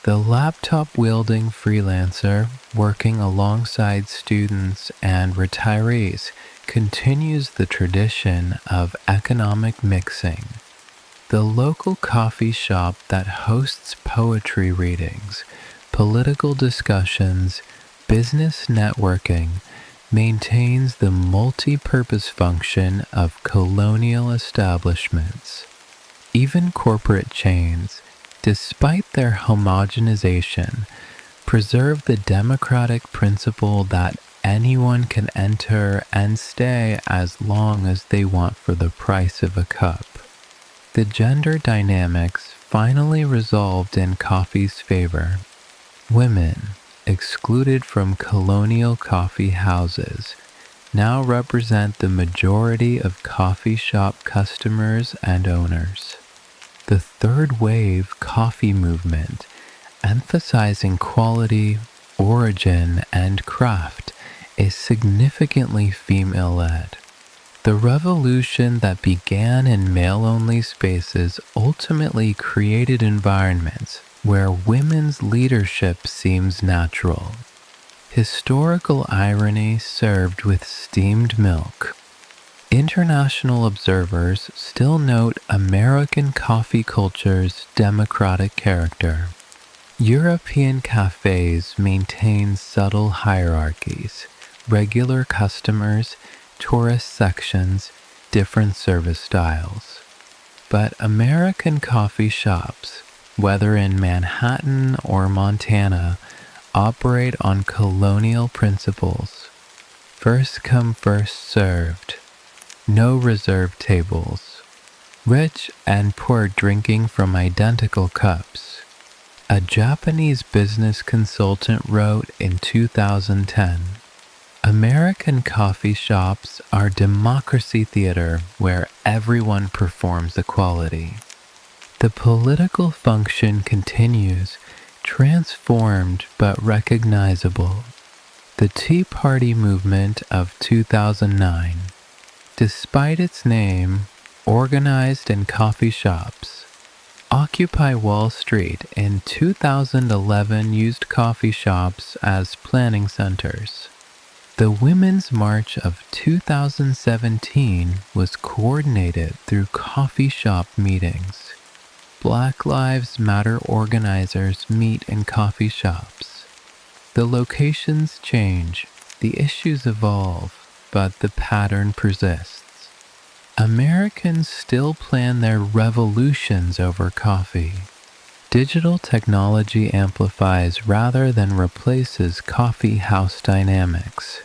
The laptop-wielding freelancer working alongside students and retirees continues the tradition of economic mixing. The local coffee shop that hosts poetry readings, political discussions, business networking, maintains the multi-purpose function of colonial establishments. Even corporate chains, despite their homogenization, preserve the democratic principle that anyone can enter and stay as long as they want for the price of a cup. The gender dynamics finally resolved in coffee's favor. Women, excluded from colonial coffee houses, now represent the majority of coffee shop customers and owners. The third wave coffee movement, emphasizing quality, origin, and craft, is significantly female-led. The revolution that began in male-only spaces ultimately created environments where women's leadership seems natural. Historical irony served with steamed milk. International observers still note American coffee culture's democratic character. European cafes maintain subtle hierarchies, regular customers, tourist sections, different service styles. But American coffee shops, whether in Manhattan or Montana, operate on colonial principles. First come, first served. No reserved tables. Rich and poor drinking from identical cups. A Japanese business consultant wrote in 2010, American coffee shops are democracy theater where everyone performs equality. The political function continues, transformed but recognizable. The Tea Party movement of 2009, despite its name, organized in coffee shops. Occupy Wall Street in 2011 used coffee shops as planning centers. The Women's March of 2017 was coordinated through coffee shop meetings. Black Lives Matter organizers meet in coffee shops. The locations change, the issues evolve, but the pattern persists. Americans still plan their revolutions over coffee. Digital technology amplifies rather than replaces coffee house dynamics.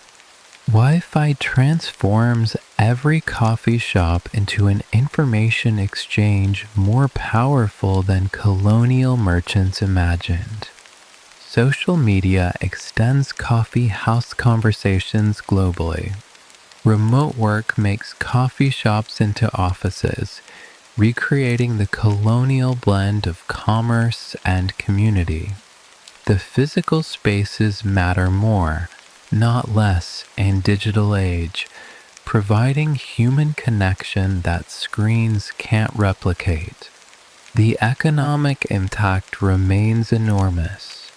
Wi-Fi transforms every coffee shop into an information exchange more powerful than colonial merchants imagined. Social media extends coffee house conversations globally. Remote work makes coffee shops into offices, recreating the colonial blend of commerce and community. The physical spaces matter more, not less, in digital age, providing human connection that screens can't replicate. The economic impact remains enormous.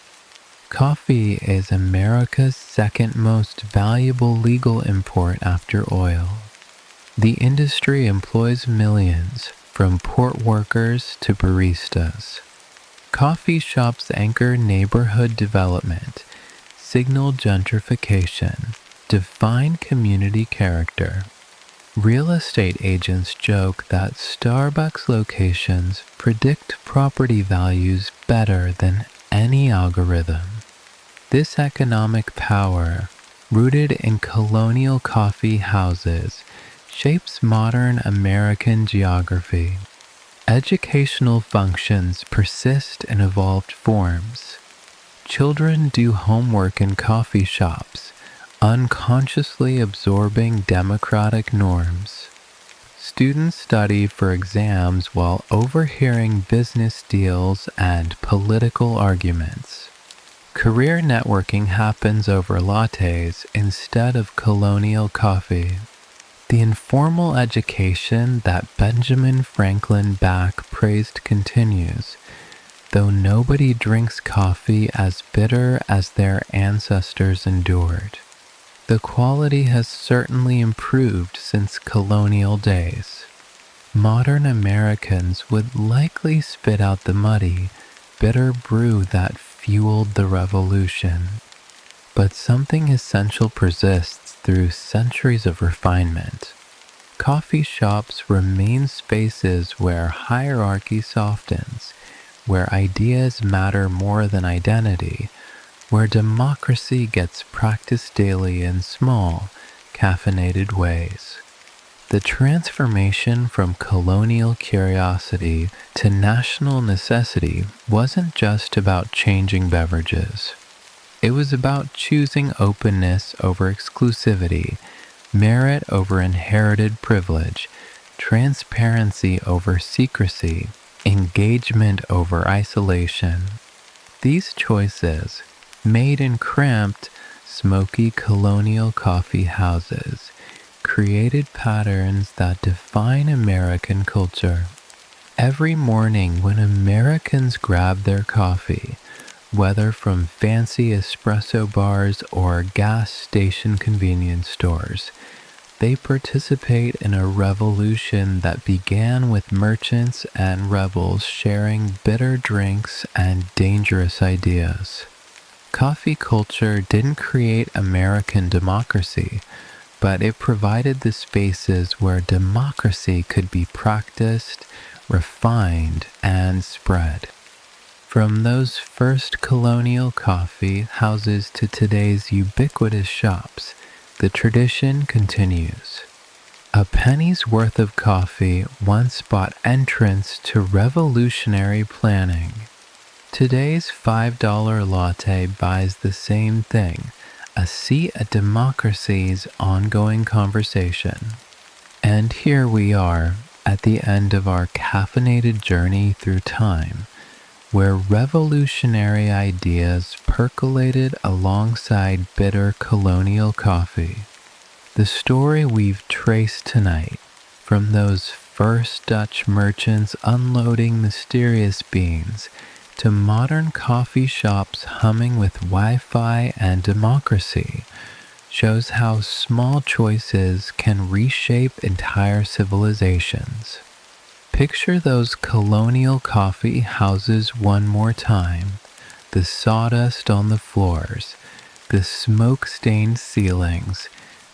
Coffee is America's second most valuable legal import after oil. The industry employs millions, from port workers to baristas. Coffee shops anchor neighborhood development, signal gentrification, define community character. Real estate agents joke that Starbucks locations predict property values better than any algorithm. This economic power, rooted in colonial coffee houses, shapes modern American geography. Educational functions persist in evolved forms. Children do homework in coffee shops, unconsciously absorbing democratic norms. Students study for exams while overhearing business deals and political arguments. Career networking happens over lattes instead of colonial coffee. The informal education that Benjamin Franklin Back praised continues, though nobody drinks coffee as bitter as their ancestors endured. The quality has certainly improved since colonial days. Modern Americans would likely spit out the muddy, bitter brew that fueled the revolution. But something essential persists through centuries of refinement. Coffee shops remain spaces where hierarchy softens, where ideas matter more than identity, where democracy gets practiced daily in small, caffeinated ways. The transformation from colonial curiosity to national necessity wasn't just about changing beverages. It was about choosing openness over exclusivity, merit over inherited privilege, transparency over secrecy, engagement over isolation. These choices, made in cramped, smoky colonial coffee houses, created patterns that define American culture. Every morning when Americans grab their coffee, whether from fancy espresso bars or gas station convenience stores, they participate in a revolution that began with merchants and rebels sharing bitter drinks and dangerous ideas. Coffee culture didn't create American democracy, but it provided the spaces where democracy could be practiced, refined, and spread. From those first colonial coffee houses to today's ubiquitous shops, the tradition continues. A penny's worth of coffee once bought entrance to revolutionary planning. Today's $5 latte buys the same thing, a seat at democracy's ongoing conversation. And here we are, at the end of our caffeinated journey through time, where revolutionary ideas percolated alongside bitter colonial coffee. The story we've traced tonight, from those first Dutch merchants unloading mysterious beans, to modern coffee shops humming with Wi-Fi and democracy, shows how small choices can reshape entire civilizations. Picture those colonial coffee houses one more time, the sawdust on the floors, the smoke-stained ceilings,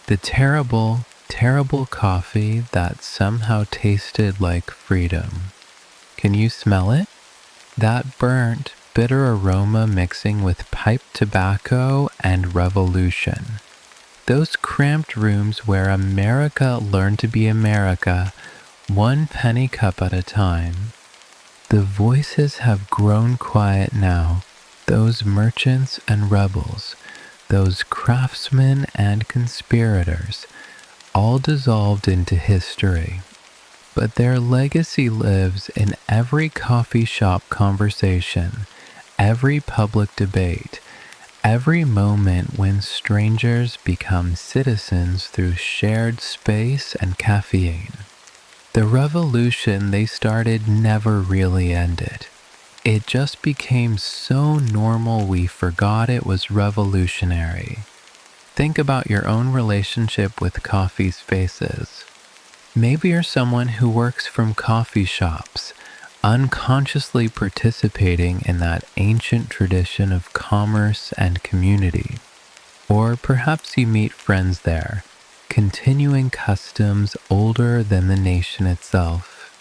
the terrible, terrible coffee that somehow tasted like freedom. Can you smell it? That burnt, bitter aroma mixing with pipe tobacco and revolution. Those cramped rooms where America learned to be America, one penny cup at a time. The voices have grown quiet now, those merchants and rebels, those craftsmen and conspirators, all dissolved into history. But their legacy lives in every coffee shop conversation, every public debate, every moment when strangers become citizens through shared space and caffeine. The revolution they started never really ended. It just became so normal we forgot it was revolutionary. Think about your own relationship with coffee spaces. Maybe you're someone who works from coffee shops, unconsciously participating in that ancient tradition of commerce and community. Or perhaps you meet friends there, continuing customs older than the nation itself.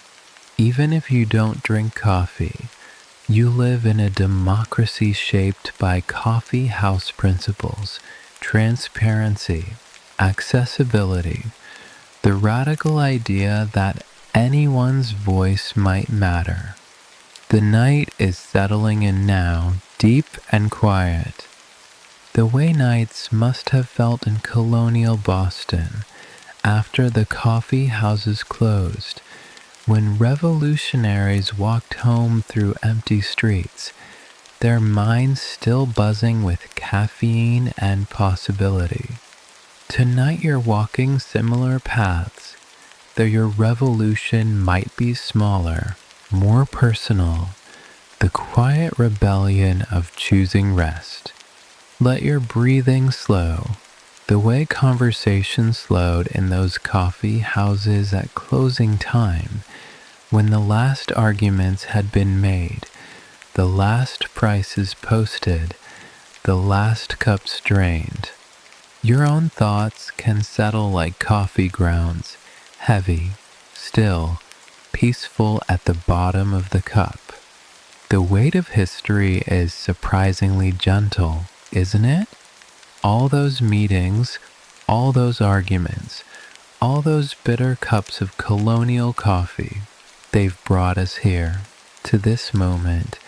Even if you don't drink coffee, you live in a democracy shaped by coffee house principles, transparency, accessibility, the radical idea that anyone's voice might matter. The night is settling in now, deep and quiet. The way nights must have felt in colonial Boston, after the coffee houses closed, when revolutionaries walked home through empty streets, their minds still buzzing with caffeine and possibility. Tonight you're walking similar paths, though your revolution might be smaller, more personal, the quiet rebellion of choosing rest. Let your breathing slow, the way conversation slowed in those coffee houses at closing time, when the last arguments had been made, the last prices posted, the last cups drained. Your own thoughts can settle like coffee grounds, heavy, still, peaceful at the bottom of the cup. The weight of history is surprisingly gentle, isn't it? All those meetings, all those arguments, all those bitter cups of colonial coffee, they've brought us here, to this moment,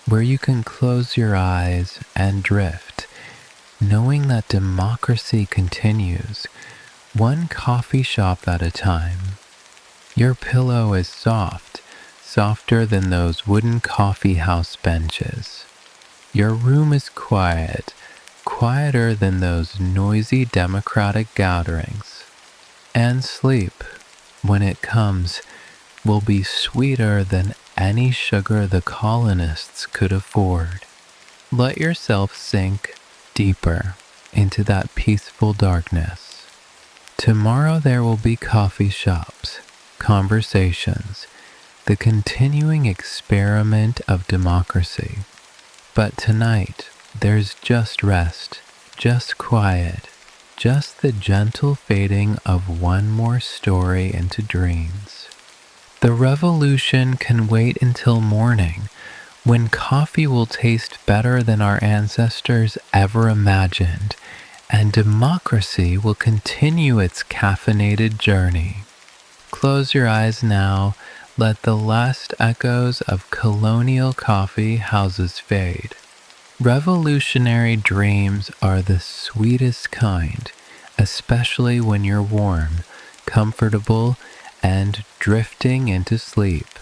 where you can close your eyes and drift, knowing that democracy continues, one coffee shop at a time. Your pillow is soft, softer than those wooden coffee house benches. Your room is quiet, quieter than those noisy democratic gatherings. And sleep, when it comes, will be sweeter than any sugar the colonists could afford. Let yourself sink deeper into that peaceful darkness. Tomorrow there will be coffee shops, conversations, the continuing experiment of democracy. But tonight, there's just rest, just quiet, just the gentle fading of one more story into dreams. The revolution can wait until morning, when coffee will taste better than our ancestors ever imagined, and democracy will continue its caffeinated journey. Close your eyes now, let the last echoes of colonial coffee houses fade. Revolutionary dreams are the sweetest kind, especially when you're warm, comfortable, and drifting into sleep.